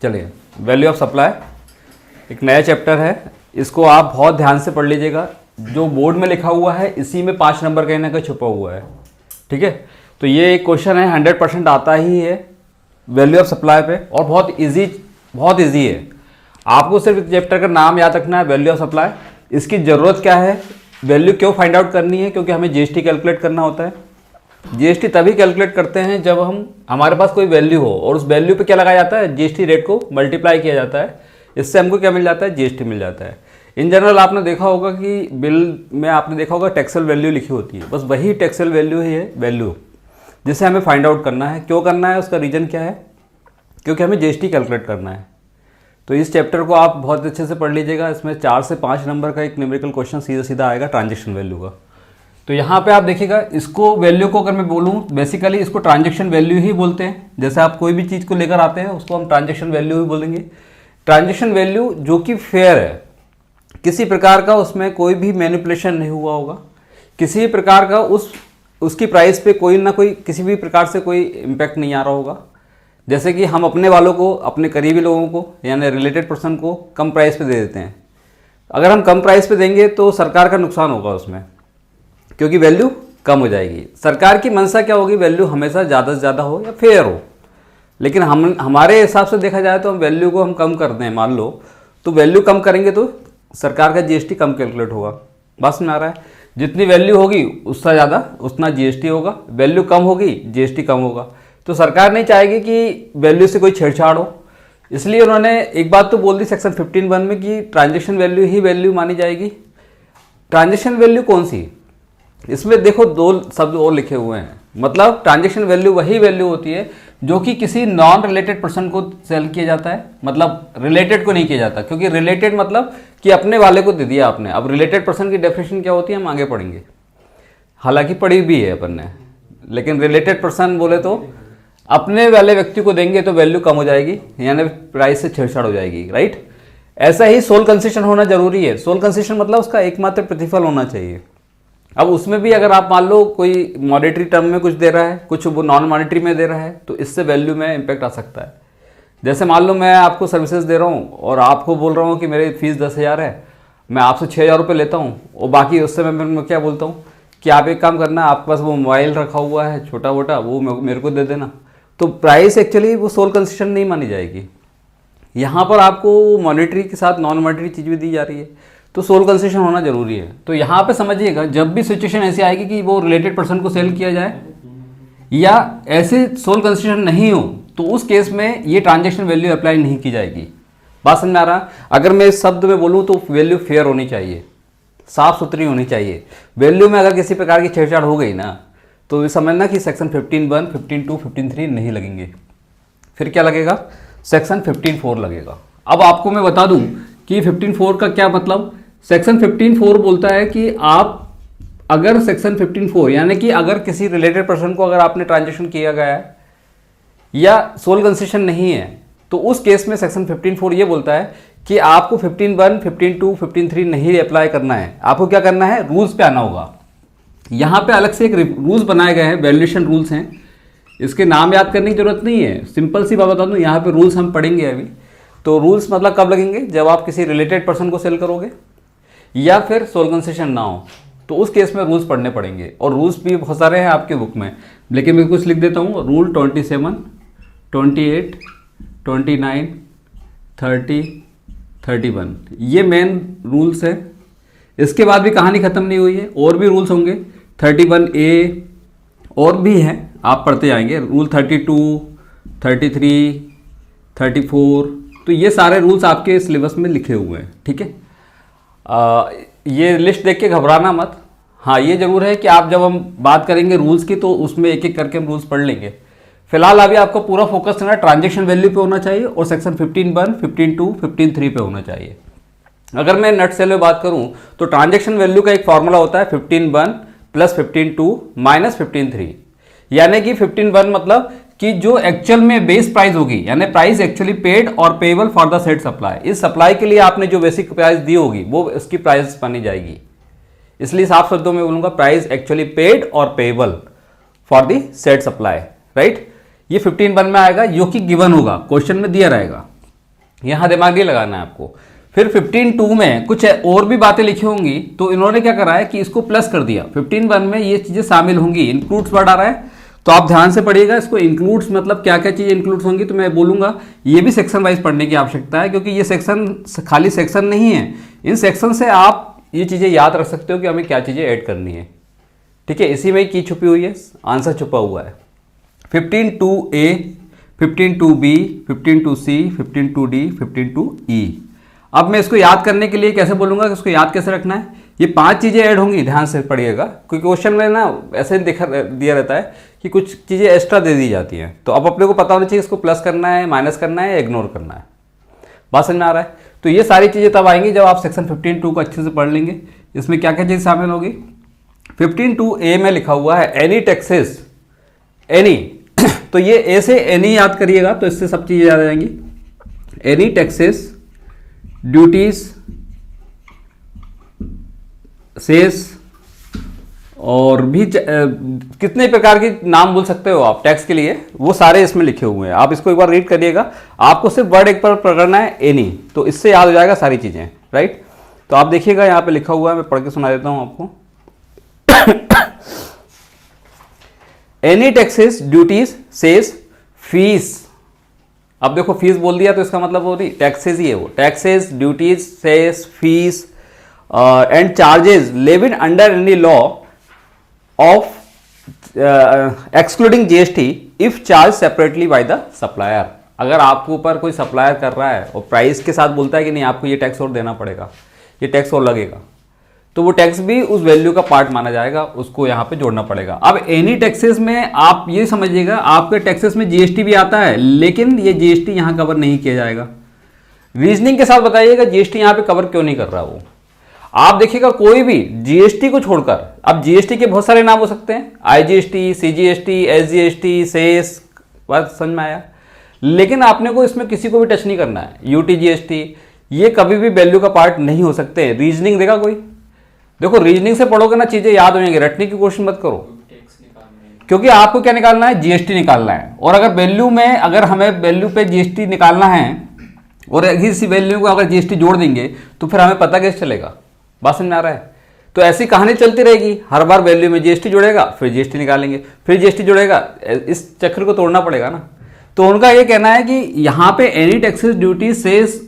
चलिए, value of supply एक नया चैप्टर है, इसको आप बहुत ध्यान से पढ़ लीजिएगा। जो बोर्ड में लिखा हुआ है इसी में 5 नंबर कहीं ना कहीं छुपा हुआ है, ठीक है। तो ये एक क्वेश्चन है, 100% आता ही है वैल्यू ऑफ सप्लाई पे, और बहुत इजी है। आपको सिर्फ चैप्टर का नाम याद रखना है, वैल्यू ऑफ सप्लाई। इसकी ज़रूरत क्या है, वैल्यू क्यों फाइंड आउट करनी है, क्योंकि हमें जीएसटी कैलकुलेट करना होता है। जीएसटी तभी कैलकुलेट करते हैं जब हमारे पास कोई वैल्यू हो, और उस वैल्यू पे क्या लगाया जाता है, जीएसटी रेट को मल्टीप्लाई किया जाता है। इससे हमको क्या मिल जाता है, जीएसटी मिल जाता है। इन जनरल आपने देखा होगा कि बिल में आपने देखा होगा टैक्सेबल वैल्यू लिखी होती है, बस वही टैक्सेबल वैल्यू ही है वैल्यू, जिसे हमें फाइंड आउट करना है। क्यों करना है, उसका रीज़न क्या है, क्योंकि हमें जीएसटी कैलकुलेट करना है। तो इस चैप्टर को आप बहुत अच्छे से पढ़ लीजिएगा। इसमें 4 से 5 नंबर का एक न्यूमेरिकल क्वेश्चन सीधा सीधा आएगा ट्रांजेक्शन वैल्यू का। तो यहाँ पे आप देखिएगा, इसको वैल्यू को अगर मैं बोलूँ, बेसिकली इसको ट्रांजेक्शन वैल्यू ही बोलते हैं। जैसे आप कोई भी चीज़ को लेकर आते हैं उसको हम ट्रांजेक्शन वैल्यू ही बोलेंगे। ट्रांजेक्शन वैल्यू जो कि फेयर है, किसी प्रकार का उसमें कोई भी मैनिपुलेशन नहीं हुआ होगा, किसी भी प्रकार का उसकी प्राइस पे कोई ना कोई किसी भी प्रकार से कोई इम्पैक्ट नहीं आ रहा होगा। जैसे कि हम अपने वालों को, अपने करीबी लोगों को यानी रिलेटेड पर्सन को कम प्राइस पे दे देते हैं। अगर हम कम प्राइस पे देंगे तो सरकार का नुकसान होगा उसमें, क्योंकि वैल्यू कम हो जाएगी। सरकार की मंशा क्या होगी, वैल्यू हमेशा ज़्यादा से ज़्यादा हो या फेयर हो। लेकिन हमारे हिसाब से देखा जाए तो हम वैल्यू को हम कम कर दें, मान लो, तो वैल्यू कम करेंगे तो सरकार का जीएसटी कम कैलकुलेट होगा। बात समझ आ रहा है, जितनी वैल्यू होगी उससे ज़्यादा उतना जीएसटी होगा, वैल्यू कम होगी जीएसटी कम होगा। तो सरकार नहीं चाहेगी कि वैल्यू से कोई छेड़छाड़ हो, इसलिए उन्होंने एक बात तो बोल दी सेक्शन 15(1) में कि ट्रांजेक्शन वैल्यू ही वैल्यू मानी जाएगी। ट्रांजेक्शन वैल्यू कौन सी, इसमें देखो 2 शब्द और लिखे हुए हैं। मतलब ट्रांजेक्शन वैल्यू वही वैल्यू होती है जो कि किसी नॉन रिलेटेड पर्सन को सेल किया जाता है, मतलब रिलेटेड को नहीं किया जाता, क्योंकि रिलेटेड मतलब कि अपने वाले को दे दिया आपने। अब रिलेटेड पर्सन की डेफिनेशन क्या होती है हम आगे पढ़ेंगे, हालांकि पढ़ी भी है अपन ने, लेकिन रिलेटेड पर्सन बोले तो अपने वाले व्यक्ति को देंगे तो वैल्यू कम हो जाएगी, यानी प्राइस से छेड़छाड़ हो जाएगी, राइट। ऐसा ही सोल कंसेशन होना जरूरी है। सोल कंसेशन मतलब उसका एकमात्र प्रतिफल होना चाहिए। अब उसमें भी अगर आप मान लो कोई मॉनेटरी टर्म में कुछ दे रहा है, कुछ वो नॉन मॉनेटरी में दे रहा है, तो इससे वैल्यू में इम्पैक्ट आ सकता है। जैसे मान लो मैं आपको सर्विसेज दे रहा हूँ और आपको बोल रहा हूँ कि मेरी फीस 10,000 है, मैं आपसे 6,000 रुपये लेता हूँ, और बाकी उससे मैं क्या बोलता हूँ कि आप एक काम करना, आपके पास वो मोबाइल रखा हुआ है छोटा मोटा, वो मेरे को दे देना। तो प्राइस एक्चुअली वो सोल कंसेशन नहीं मानी जाएगी। यहाँ पर आपको मॉनेटरी के साथ नॉन मॉनेटरी चीज़ भी दी जा रही है, तो सोल कंसेशन होना जरूरी है। तो यहाँ पे समझिएगा, जब भी सिचुएशन ऐसी आएगी कि वो रिलेटेड पर्सन को सेल किया जाए या ऐसे सोल कंसेशन नहीं हो, तो उस केस में ये ट्रांजेक्शन वैल्यू अप्लाई नहीं की जाएगी। बात समझ में आ रहा? अगर मैं इस शब्द में बोलूँ तो वैल्यू फेयर होनी चाहिए, साफ सुथरी होनी चाहिए। वैल्यू में अगर किसी प्रकार की छेड़छाड़ हो गई ना, तो समझना कि सेक्शन 15(1), 15(2), 15(3) नहीं लगेंगे। फिर क्या लगेगा, सेक्शन 15(4) लगेगा। अब आपको मैं बता दूं कि 15(4) का क्या मतलब। सेक्शन 15(4) बोलता है कि आप अगर सेक्शन 15(4) यानी कि अगर किसी रिलेटेड पर्सन को अगर आपने ट्रांजेक्शन किया गया है या सोल कंसेशन नहीं है, तो उस केस में सेक्शन 15(4) ये बोलता है कि आपको 15(1), 15(2), 15(3) नहीं अप्लाई करना है। आपको क्या करना है, रूल्स पे आना होगा। यहाँ पे अलग से एक रूल्स बनाए गए हैं, वैल्यूएशन रूल्स हैं। इसके नाम याद करने की जरूरत नहीं है, सिंपल सी बात बता दूँ, यहाँ पे रूल्स हम पढ़ेंगे अभी। तो रूल्स मतलब कब लगेंगे, जब आप किसी रिलेटेड पर्सन को सेल करोगे या फिर सोल कंसेशन ना हो, तो उस केस में रूल्स पढ़ने पड़ेंगे। और रूल्स भी बहुत सारे हैं आपके बुक में, लेकिन मैं कुछ लिख देता हूँ। रूल 27, 28, 29, 30, 31, ये मेन रूल्स है। इसके बाद भी कहानी खत्म नहीं हुई है, और भी रूल्स होंगे। 31A और भी हैं, आप पढ़ते जाएंगे। रूल 32, 33, 34, तो ये सारे रूल्स आपके सिलेबस में लिखे हुए हैं, ठीक है। ये लिस्ट देख के घबराना मत। हाँ, ये जरूर है कि आप जब हम बात करेंगे रूल्स की, तो उसमें एक एक करके हम रूल्स पढ़ लेंगे। फिलहाल अभी आपको पूरा फोकस करना ट्रांजेक्शन वैल्यू पे होना चाहिए, और सेक्शन 15(1), 15(2), 15(3) पे होना चाहिए। अगर मैं नट सेल में बात करूं तो ट्रांजेक्शन वैल्यू का एक फॉर्मूला होता है 15(1) + 15(2) - 15(3), यानी कि 15(1) मतलब कि जो एक्चुअल में बेस प्राइस होगी, यानी प्राइस एक्चुअली पेड और payable for the said supply. इस सप्लाई के लिए आपने जो बेसिक प्राइस दी होगी वो इसकी प्राइस मानी जाएगी। इसलिए साफ शब्दों में बोलूंगा, प्राइस एक्चुअली पेड और payable for the said supply, right. ये 15(1) में आएगा, जो कि गिवन होगा, क्वेश्चन में दिया रहेगा, यहाँ दिमाग नहीं लगाना है आपको। फिर 15(2) में कुछ और भी बातें लिखी होंगी, तो इन्होंने क्या करा है कि इसको प्लस कर दिया। 15(1) में ये चीज़ें शामिल होंगी, इंक्लूड्स वर्ड आ रहा है, तो आप ध्यान से पढ़िएगा इसको। इंक्लूड्स मतलब क्या क्या चीज़ें इंक्लूड्स होंगी, तो मैं बोलूँगा ये भी सेक्शन वाइज पढ़ने की आवश्यकता है, क्योंकि ये सेक्शन खाली सेक्शन नहीं है, इन सेक्शन से आप ये चीज़ें याद रख सकते हो कि हमें क्या चीज़ें ऐड करनी है। ठीक है, इसी में की छुपी हुई है, आंसर छुपा हुआ है। 15(2)A, 15(2)B, 15(2)C, 15(2)D, 15(2)E। अब मैं इसको याद करने के लिए कैसे बोलूँगा कि इसको याद कैसे रखना है। ये 5 चीज़ें ऐड होंगी, ध्यान से पढ़िएगा, क्योंकि क्वेश्चन में ना ऐसे दिया रहता है कि कुछ चीज़ें एक्स्ट्रा दे दी जाती हैं, तो अब अपने को पता होना चाहिए इसको प्लस करना है, माइनस करना है या इग्नोर करना है। बात समझ में आ रहा है। तो ये सारी चीज़ें तब आएंगी जब आप सेक्शन 15(2) को अच्छे से पढ़ लेंगे। इसमें क्या क्या चीज़ शामिल होगी। 15(2)A में लिखा हुआ है एनी टैक्सेस, एनी तो ये ए से एनी याद करिएगा, तो इससे सब चीज़ें याद आ जाएंगी। एनी टैक्सेस, ड्यूटीज, सेस, और भी कितने प्रकार के नाम बोल सकते हो आप टैक्स के लिए, वो सारे इसमें लिखे हुए हैं। आप इसको एक बार रीड करिएगा, आपको सिर्फ वर्ड एक पर पकड़ना है एनी, तो इससे याद हो जाएगा सारी चीज़ें, राइट। तो आप देखिएगा यहाँ पे लिखा हुआ है, मैं पढ़ के सुना देता हूँ आपको। Any taxes, duties, cess, fees. अब देखो फीस बोल दिया तो इसका मतलब वो नहीं टैक्सेस ही है, वो taxes, duties, cess, fees and charges levied under any law of excluding GST if charge separately by the supplier. अगर आपके ऊपर कोई सप्लायर कर रहा है और प्राइस के साथ बोलता है कि नहीं आपको ये टैक्स और देना पड़ेगा, ये टैक्स और लगेगा, तो वो टैक्स भी उस वैल्यू का पार्ट माना जाएगा, उसको यहाँ पे जोड़ना पड़ेगा। अब एनी टैक्सेस में आप ये समझिएगा, आपके टैक्सेस में जीएसटी भी आता है, लेकिन ये जीएसटी यहाँ कवर नहीं किया जाएगा। रीजनिंग के साथ बताइएगा जीएसटी यहाँ पे कवर क्यों नहीं कर रहा वो। आप देखिएगा कोई भी जीएसटी को छोड़कर, अब जीएसटी के बहुत सारे नाम हो सकते हैं, आईजीएसटी, सीजीएसटी, एसजीएसटी, सेस, बात समझ में आया। लेकिन आपने को इसमें किसी को भी टच नहीं करना है। यूटीजीएसटी ये कभी भी वैल्यू का पार्ट नहीं हो सकते। रीजनिंग देगा कोई, देखो रीजनिंग से पढ़ोगे ना चीजें याद हो जाएंगी, रटने की कोशिश मत करो, क्योंकि आपको क्या निकालना है, जीएसटी निकालना है। और अगर वैल्यू में, अगर हमें वैल्यू पे जीएसटी निकालना है और इसी वैल्यू को अगर जीएसटी जोड़ देंगे तो फिर हमें पता कैसे चलेगा। बात समझ में आ रहा है। तो ऐसी कहानी चलती रहेगी, हर बार वैल्यू में जीएसटी जुड़ेगा, फिर जीएसटी निकालेंगे, फिर जीएसटी जुड़ेगा, इस चक्र को तोड़ना पड़ेगा ना। तो उनका ये कहना है कि यहाँ पे any taxes, duty, cess,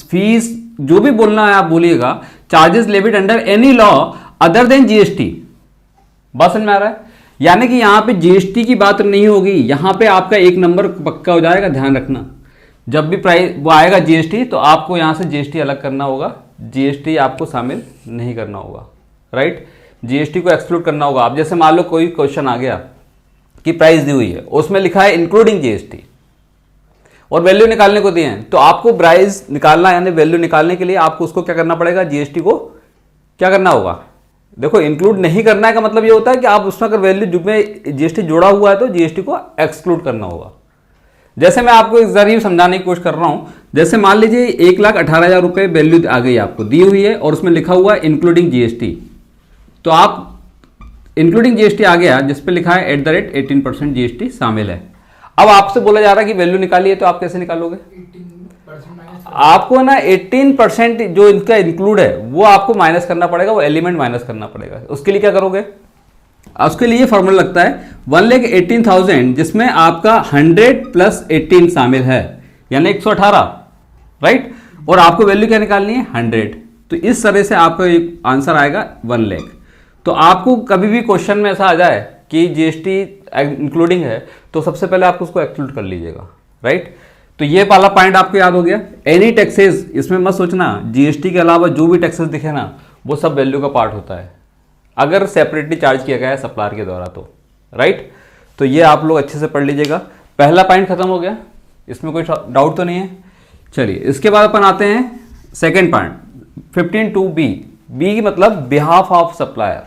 fees, जो भी बोलना है आप बोलिएगा, charges levied under any law other than GST. बात समझ में आ रहा है। यानी कि यहाँ पे जीएसटी की बात नहीं होगी, यहाँ पे आपका एक नंबर पक्का हो जाएगा। ध्यान रखना, जब भी प्राइस वो आएगा जीएसटी, तो आपको यहाँ से जीएसटी अलग करना होगा, जीएसटी आपको शामिल नहीं करना होगा, राइट। जीएसटी को एक्सक्लूड करना होगा। आप जैसे मान लो कोई क्वेश्चन आ गया कि प्राइस दी हुई है, उसमें लिखा है इंक्लूडिंग जीएसटी और वैल्यू निकालने को दिए हैं, तो आपको प्राइस निकालना यानी वैल्यू निकालने के लिए आपको उसको क्या करना पड़ेगा, जीएसटी को क्या करना होगा। देखो इंक्लूड नहीं करना है का मतलब ये होता है कि आप उसमें अगर वैल्यू में जीएसटी जोड़ा हुआ है तो जीएसटी को एक्सक्लूड करना होगा। जैसे मैं आपको एक जरिए समझाने की कोशिश कर रहा हूं, जैसे मान लीजिए 1,18,000 रुपये वैल्यू आ गई आपको दी हुई है और उसमें लिखा हुआ है इंक्लूडिंग जीएसटी, तो आप इंक्लूडिंग जीएसटी आ गया जिस पे लिखा है @ 18% जीएसटी शामिल है। अब आपसे बोला जा रहा है कि वैल्यू निकालिए, तो आप कैसे निकालोगे, आपको ना 18% जो इनका इंक्लूड है वो आपको माइनस करना पड़ेगा, वो एलिमेंट माइनस करना पड़ेगा। उसके लिए क्या करोगे, उसके लिए फॉर्मूला लगता है 1,18,000 जिसमें आपका 100 + 18 शामिल है, यानी 118, राइट। और आपको वैल्यू क्या निकालनी है, 100। तो इस तरह से आपका एक आंसर आएगा 1 लाख। तो आपको कभी भी क्वेश्चन में ऐसा आ जाए कि जीएसटी इंक्लूडिंग है, तो सबसे पहले आप उसको एक्सक्लूड कर लीजिएगा, राइट। तो ये वाला पॉइंट आपको याद हो गया। एनी टैक्सेस, इसमें मत सोचना जीएसटी के अलावा जो भी टैक्सेस दिखे ना वो सब वैल्यू का पार्ट होता है, अगर सेपरेटली चार्ज किया गया है सप्लायर के द्वारा तो, राइट। तो ये आप लोग अच्छे से पढ़ लीजिएगा। पहला पॉइंट खत्म हो गया, इसमें कोई डाउट तो नहीं है। चलिए इसके बाद अपन आते हैं सेकेंड पॉइंट 15(2)B। बी मतलब बिहाफ ऑफ सप्लायर।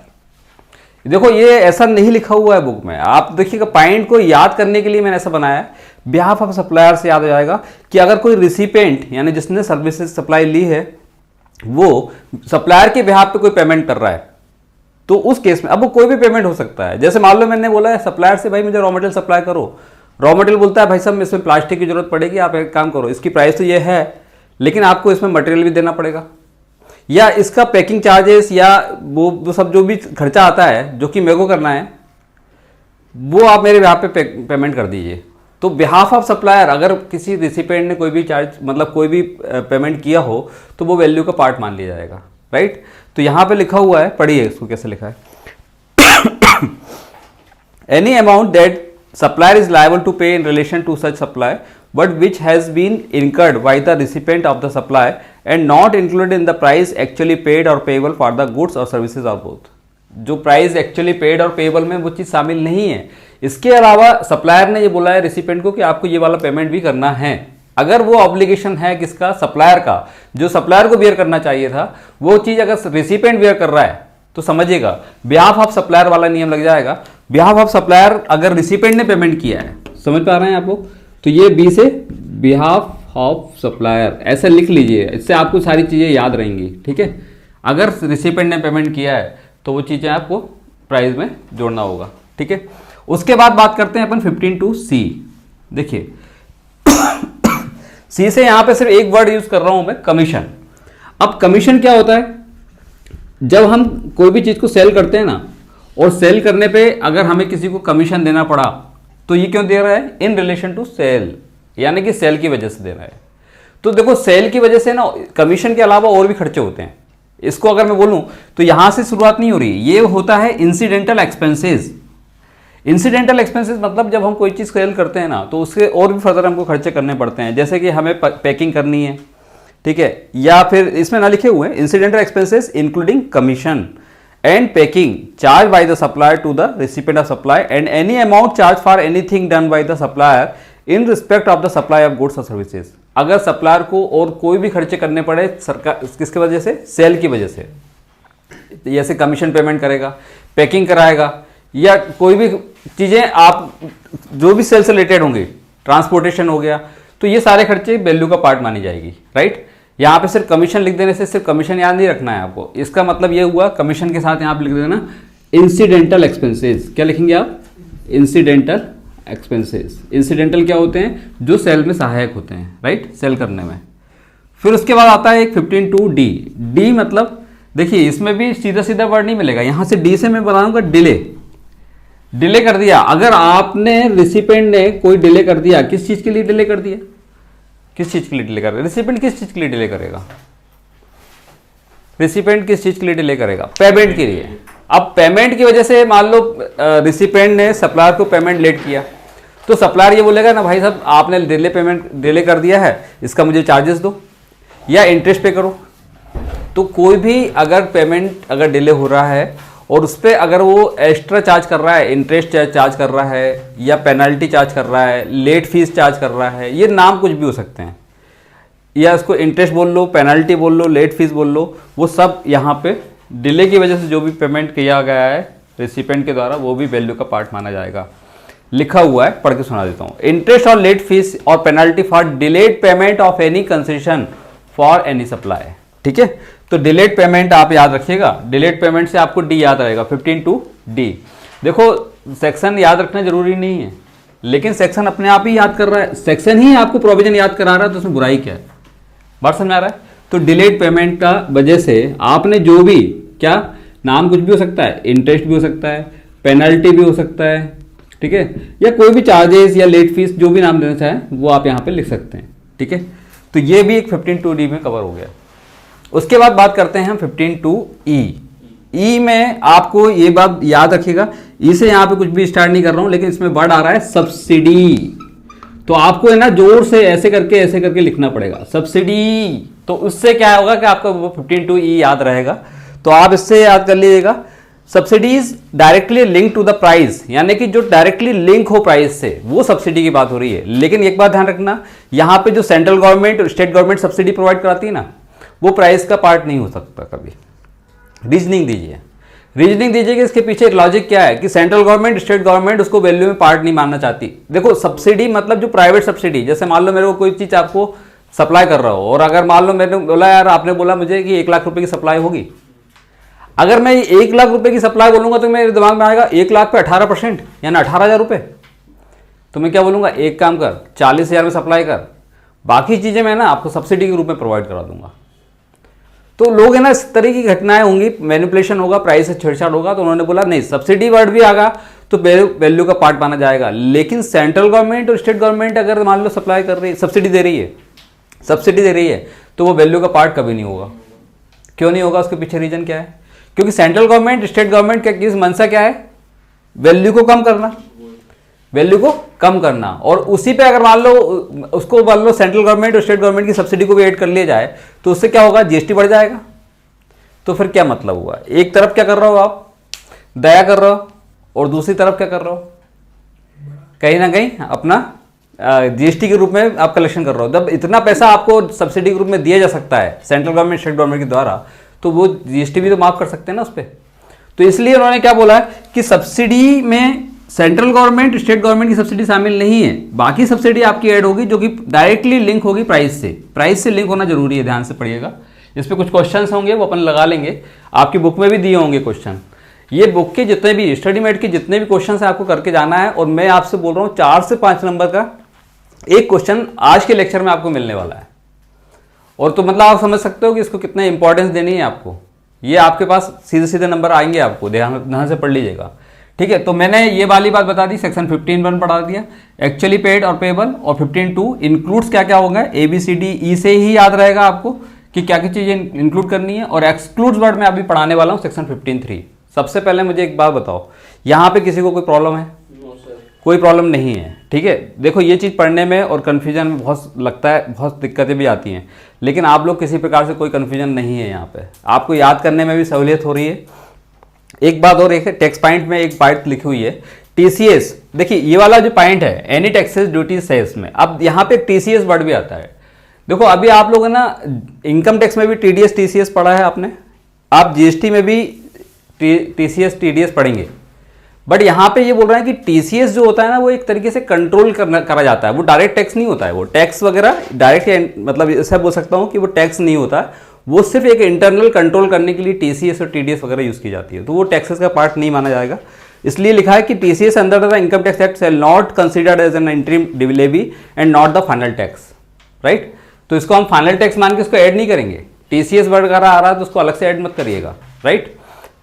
देखो ये ऐसा नहीं लिखा हुआ है बुक में, आप देखिएगा पॉइंट को याद करने के लिए मैंने ऐसा बनाया है। बिहाफ ऑफ सप्लायर से याद हो जाएगा कि अगर कोई रिसिपेंट यानी जिसने सर्विसेज सप्लाई ली है वो सप्लायर के बिहाफ पे कोई पेमेंट कर रहा है, तो उस केस में अब वो कोई भी पेमेंट हो सकता है। जैसे मान लो मैंने बोला है सप्लायर से भाई मुझे रॉ मटेरियल सप्लाई करो, रॉ मटेरियल बोलता है भाई साहब इसमें प्लास्टिक की जरूरत पड़ेगी, आप एक काम करो, इसकी प्राइस तो ये है लेकिन आपको इसमें मटेरियल भी देना पड़ेगा, या इसका पैकिंग चार्जेस या वो सब जो भी खर्चा आता है जो कि मेरे को करना है वो आप मेरे यहाँ पे पेमेंट कर दीजिए। तो बिहाफ ऑफ सप्लायर अगर किसी रिसिपेंट ने कोई भी चार्ज मतलब कोई भी पेमेंट किया हो तो वो वैल्यू का पार्ट मान लिया जाएगा, राइट। तो यहाँ पे लिखा हुआ है, पढ़िए इसको कैसे लिखा है। Any amount that supplier is liable to pay in relation to such supply but which has been incurred by the recipient of the supply and not included in the price actually paid or payable for the goods or services or both। जो price actually paid और payable में वो चीज़ शामिल नहीं है। इसके अलावा supplier ने ये बोला है रिसिपेंट को कि आपको ये वाला पेमेंट भी करना है। अगर वो ऑब्लिगेशन है किसका, सप्लायर का, जो सप्लायर को बियर करना चाहिए था वो चीज़ अगर रिसिपेंट बियर कर रहा है तो समझिएगा बिहाफ ऑफ सप्लायर वाला नियम लग जाएगा। बिहाफ ऑफ सप्लायर अगर रिसिपेंट ने पेमेंट किया है, समझ पा रहे हैं आप लोग, तो ये बी से बिहाफ ऑफ सप्लायर ऐसे लिख लीजिए, इससे आपको सारी चीज़ें याद रहेंगी, ठीक है। अगर रिसिपेंट ने पेमेंट किया है तो वो चीज़ें आपको प्राइस में जोड़ना होगा, ठीक है। उसके बाद बात करते हैं अपन 15(2)(c। देखिए सी से यहां पे सिर्फ एक वर्ड यूज कर रहा हूं मैं, कमीशन। अब कमीशन क्या होता है, जब हम कोई भी चीज को सेल करते हैं ना, और सेल करने पे अगर हमें किसी को कमीशन देना पड़ा तो ये क्यों दे रहा है, इन रिलेशन टू सेल, यानी कि सेल की वजह से दे रहा है। तो देखो सेल की वजह से ना कमीशन के अलावा और भी खर्चे होते हैं। इसको अगर मैं बोलूं तो यहां से शुरुआत नहीं हो रही, ये होता है इंसिडेंटल एक्सपेंसेस। इंसिडेंटल एक्सपेंसेस मतलब जब हम कोई चीज सेल करते हैं ना तो उसके और भी फर्दर हमको खर्चे करने पड़ते हैं, जैसे कि हमें पैकिंग करनी है, ठीक है, या फिर इसमें ना लिखे हुए हैं incidental expenses including commission and packing charge by the supplier to the recipient of supply and any amount charge for anything done by the supplier in respect of the supply of goods और services. अगर supplier को और कोई भी खर्चे करने पड़े सरकार किसके वजह से, सेल की वजह से, जैसे कमीशन पेमेंट करेगा, पैकिंग कराएगा, या कोई भी चीजें आप जो भी सेल से रिलेटेड होंगी, ट्रांसपोर्टेशन हो गया, तो ये सारे खर्चे वैल्यू का पार्ट मानी जाएगी, राइट। यहाँ पे सिर्फ कमीशन लिख देने से सिर्फ कमीशन याद नहीं रखना है आपको, इसका मतलब ये हुआ कमीशन के साथ यहाँ पे लिख देना इंसिडेंटल एक्सपेंसेस। क्या लिखेंगे आप, इंसिडेंटल एक्सपेंसेस। इंसिडेंटल क्या होते हैं, जो सेल में सहायक होते हैं, राइट, सेल करने में। फिर उसके बाद आता है एक 15(2)(d। डी मतलब देखिए इसमें भी सीधा सीधा वर्ड नहीं मिलेगा, यहां से डी से मैं बनाऊंगा डिले। डिले कर दिया, अगर आपने रिसिपेंट ने कोई डिले कर दिया, किस चीज के लिए डिले कर दिया, किस चीज के लिए डिले कर रहा है रिसिपेंट, किस चीज के लिए डिले करेगा, रिसिपेंट किस चीज के लिए डिले करेगा, पेमेंट के लिए। अब पेमेंट की वजह से मान लो रिसिपेंट ने सप्लायर को पेमेंट लेट किया, तो सप्लायर ये बोलेगा ना भाई साहब आपने डिले कर दिया है, इसका मुझे चार्जेस दो या इंटरेस्ट पे करो। तो कोई भी अगर पेमेंट अगर डिले हो रहा है और उस पर अगर वो एक्स्ट्रा चार्ज कर रहा है, इंटरेस्ट चार्ज कर रहा है या पेनल्टी चार्ज कर रहा है, लेट फीस चार्ज कर रहा है, ये नाम कुछ भी हो सकते हैं, या इसको इंटरेस्ट बोल लो, पेनल्टी बोल लो, लेट फीस बोल लो, वो सब यहाँ पे डिले की वजह से जो भी पेमेंट किया गया है रिसिपेंट के द्वारा वो भी वैल्यू का पार्ट माना जाएगा। लिखा हुआ है, पढ़ के सुना देता हूँ। इंटरेस्ट और लेट फीस और penalty for delayed payment of any concession for any supply, ठीक है। तो डिलेड पेमेंट आप याद रखिएगा, डिलेड पेमेंट से आपको डी याद रहेगा 15(2)(d। देखो सेक्शन याद रखना जरूरी नहीं है, लेकिन सेक्शन अपने आप ही याद कर रहा है, सेक्शन ही आपको प्रोविजन याद करा रहा है, तो उसमें बुराई क्या है, बात समझ आ रहा है। तो डिलेड पेमेंट का वजह से आपने जो भी क्या नाम कुछ भी हो सकता है, इंटरेस्ट भी हो सकता है, पेनल्टी भी हो सकता है, ठीक है, या कोई भी चार्जेस या लेट फीस जो भी नाम देना चाहे वो आप यहाँ पे लिख सकते हैं, ठीक है। तो ये भी एक 15(2)(d) में कवर हो गया। उसके बाद बात करते हैं हम 15(2)(e). ई में आपको ये बात याद रखिएगा, ई से यहाँ पे कुछ भी स्टार्ट नहीं कर रहा हूं, लेकिन इसमें वर्ड आ रहा है सब्सिडी। तो आपको है ना जोर से ऐसे करके लिखना पड़ेगा सब्सिडी। तो उससे क्या होगा कि आपका वो 15(2)(e) याद रहेगा। तो आप इससे याद कर लीजिएगा, subsidies directly link to the price, यानी कि जो डायरेक्टली लिंक हो प्राइस से वो सब्सिडी की बात हो रही है। लेकिन एक बात ध्यान रखना, यहाँ पे जो सेंट्रल गवर्नमेंट और स्टेट गवर्नमेंट सब्सिडी प्रोवाइड कराती है ना, वो प्राइस का पार्ट नहीं हो सकता कभी। रीजनिंग दीजिए कि इसके पीछे लॉजिक क्या है, कि सेंट्रल गवर्नमेंट स्टेट गवर्नमेंट उसको वैल्यू में पार्ट नहीं मानना चाहती। देखो सब्सिडी मतलब जो प्राइवेट सब्सिडी, जैसे मान लो मेरे को कोई चीज आपको सप्लाई कर रहा हो, और अगर मान लो मैंने बोला यार आपने बोला मुझे कि 1 लाख रुपए की सप्लाई होगी, अगर मैं 1 लाख रुपए की सप्लाई बोलूंगा तो मेरे दिमाग में आएगा 1 लाख पे 18% यानी 18,000 रुपए। तो मैं क्या बोलूँगा, एक काम कर 40,000 में सप्लाई कर, बाकी चीज़ें मैं ना आपको सब्सिडी के रूप में प्रोवाइड करा दूंगा। तो लोग है ना इस तरह की घटनाएं होंगी, मैनिपुलेशन होगा, प्राइस से छेड़छाड़ होगा, तो उन्होंने बोला नहीं सब्सिडी वर्ड भी आगा तो वैल्यू का पार्ट माना जाएगा। लेकिन सेंट्रल गवर्नमेंट और स्टेट गवर्नमेंट अगर मान लो सप्लाई कर रही है, सब्सिडी दे रही है तो वो वैल्यू का पार्ट कभी नहीं होगा। क्यों नहीं होगा, उसके पीछे रीजन क्या है? क्योंकि सेंट्रल गवर्नमेंट स्टेट गवर्नमेंट का किस मंशा क्या है, वैल्यू को कम करना, और उसी पे अगर मान लो उसको मान लो सेंट्रल गवर्नमेंट और स्टेट गवर्नमेंट की सब्सिडी को भी ऐड कर लिया जाए तो उससे क्या होगा, जीएसटी बढ़ जाएगा। तो फिर क्या मतलब हुआ, एक तरफ क्या कर रहे हो आप, दया कर रहे हो, और दूसरी तरफ क्या कर रहे हो, कहीं ना कहीं अपना जीएसटी के रूप में आप कलेक्शन कर रहे हो। जब इतना पैसा आपको सब्सिडी के रूप में दिया जा सकता है सेंट्रल गवर्नमेंट स्टेट गवर्नमेंट के द्वारा, तो वो जीएसटी भी तो माफ कर सकते हैं ना उस पर। तो इसलिए उन्होंने क्या बोला है कि सब्सिडी में सेंट्रल गवर्नमेंट स्टेट गवर्नमेंट की सब्सिडी शामिल नहीं है, बाकी सब्सिडी आपकी ऐड होगी जो कि डायरेक्टली लिंक होगी प्राइस से लिंक होना जरूरी है, ध्यान से पढ़िएगा। इस पर कुछ क्वेश्चंस होंगे वो अपन लगा लेंगे, आपकी बुक में भी दिए होंगे क्वेश्चन। ये बुक के जितने भी स्टडी मेट के जितने भी क्वेश्चन है आपको करके जाना है, और मैं आपसे बोल रहा हूँ 4 से 5 नंबर का एक क्वेश्चन आज के लेक्चर में आपको मिलने वाला है। और तो मतलब आप समझ सकते हो कि इसको कितना इंपॉर्टेंस देनी है आपको, ये आपके पास सीधे सीधे नंबर आएंगे आपको, ध्यान से पढ़ लीजिएगा, ठीक है। तो मैंने ये वाली बात बता दी, सेक्शन 15(1) पढ़ा दिया, एक्चुअली पेड और पेबल, और 15(2) इंक्लूड्स क्या क्या होगा, ABCDE से ही याद रहेगा आपको कि क्या क्या चीजें इंक्लूड करनी है, और एक्सक्लूड्स वर्ड में अभी पढ़ाने वाला हूँ सेक्शन 15(3). सबसे पहले मुझे एक बात बताओ, यहाँ पे किसी को कोई प्रॉब्लम है? कोई प्रॉब्लम नहीं है, ठीक है। देखो ये चीज़ पढ़ने में और कन्फ्यूजन में बहुत लगता है, बहुत दिक्कतें भी आती हैं, लेकिन आप लोग किसी प्रकार से कोई कन्फ्यूजन नहीं है यहाँ पे, आपको याद करने में भी सहूलियत हो रही है। एक बात और, एक है टेक्स्ट पॉइंट में एक बात लिखी हुई है टीसीएस। देखिए ये वाला जो पॉइंट है एनी टैक्सेस ड्यूटीज सेस में, अब यहाँ पे टीसीएस वर्ड भी आता है। देखो अभी आप लोगों ने ना इनकम टैक्स में भी टीडीएस टीसीएस पढ़ा है आपने, आप जीएसटी में भी टीसीएस टीडीएस पढ़ेंगे, बट यहाँ पे ये बोल रहे हैं कि टीसीएस जो होता है ना वो एक तरीके से कंट्रोल करा जाता है, वो डायरेक्ट टैक्स नहीं होता है, वो टैक्स वगैरह डायरेक्ट मतलब ऐसा बोल सकता हूँ कि वो टैक्स नहीं होता है, वो सिर्फ एक इंटरनल कंट्रोल करने के लिए टीसीएस और टीडीएस वगैरह यूज की जाती है, तो वो टैक्सेस का पार्ट नहीं माना जाएगा। इसलिए लिखा है कि TCS under the income tax act shall not considered as an interim levy and not the final tax, right. तो इसको हम फाइनल टैक्स मान के इसको ऐड नहीं करेंगे, टीसीएस वगैरह आ रहा है तो उसको अलग से ऐड मत करिएगा, राइट।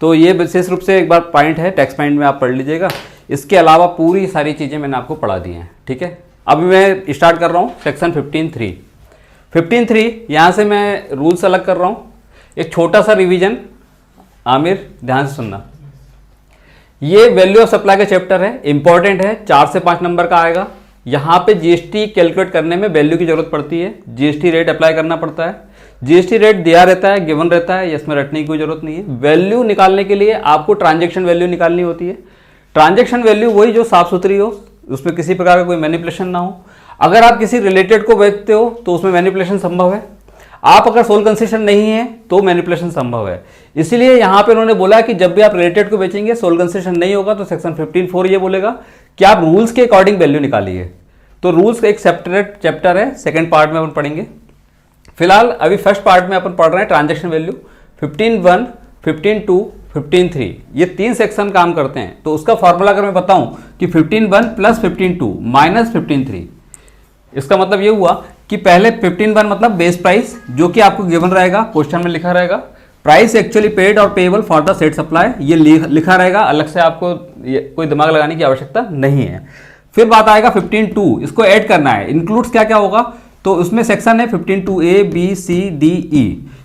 तो ये विशेष रूप से एक बार पॉइंट है, टैक्स पॉइंट में आप पढ़ लीजिएगा। इसके अलावा पूरी सारी चीज़ें मैंने आपको पढ़ा दी हैं, ठीक है। अब मैं स्टार्ट कर रहा हूँ सेक्शन 15(3). यहाँ से मैं रूल्स अलग कर रहा हूँ, एक छोटा सा रिवीजन, आमिर ध्यान से सुनना। ये वैल्यू ऑफ सप्लाई का चैप्टर है, इंपॉर्टेंट है, 4 से 5 नंबर का आएगा। यहाँ पे जीएसटी कैलकुलेट करने में वैल्यू की जरूरत पड़ती है, जीएसटी रेट अप्लाई करना पड़ता है, जीएसटी रेट दिया रहता है, गिवन रहता है, इसमें रटने की कोई जरूरत नहीं है। वैल्यू निकालने के लिए आपको ट्रांजैक्शन वैल्यू निकालनी होती है। ट्रांजैक्शन वैल्यू वही जो साफ सुथरी हो, उसमें किसी प्रकार का कोई मैनिपुलेशन ना हो। अगर आप किसी रिलेटेड को बेचते हो तो उसमें मैनिपुलेशन संभव है, आप अगर सोल कंसेशन नहीं है तो मैनिपुलेशन संभव है। इसीलिए यहाँ पे उन्होंने बोला कि जब भी आप रिलेटेड को बेचेंगे सोल कंसेशन नहीं होगा, तो सेक्शन 15(4) ये बोलेगा कि आप रूल्स के अकॉर्डिंग वैल्यू निकालिए। तो रूल्स का एक सेपरेट चैप्टर है, सेकेंड पार्ट में अपन पढ़ेंगे। फिलहाल अभी फर्स्ट पार्ट में अपन पढ़ रहे हैं ट्रांजैक्शन वैल्यू। 15(1), 15(2), 15(3) ये 3 सेक्शन काम करते हैं। तो उसका फॉर्मूला अगर मैं बताऊं कि 15(1) प्लस 15(2) माइनस 15(3), इसका मतलब ये हुआ कि पहले 15(1) मतलब बेस प्राइस जो कि आपको गिवन रहेगा, क्वेश्चन में लिखा रहेगा, प्राइस एक्चुअली पेड और payable for the said supply, ये लिखा रहेगा, अलग से आपको कोई दिमाग लगाने की आवश्यकता नहीं है। फिर बात आएगा 15(2), इसको ऐड करना है। इंक्लूड्स क्या क्या होगा, तो उसमें सेक्शन है 15(2)A, B, C, D, E,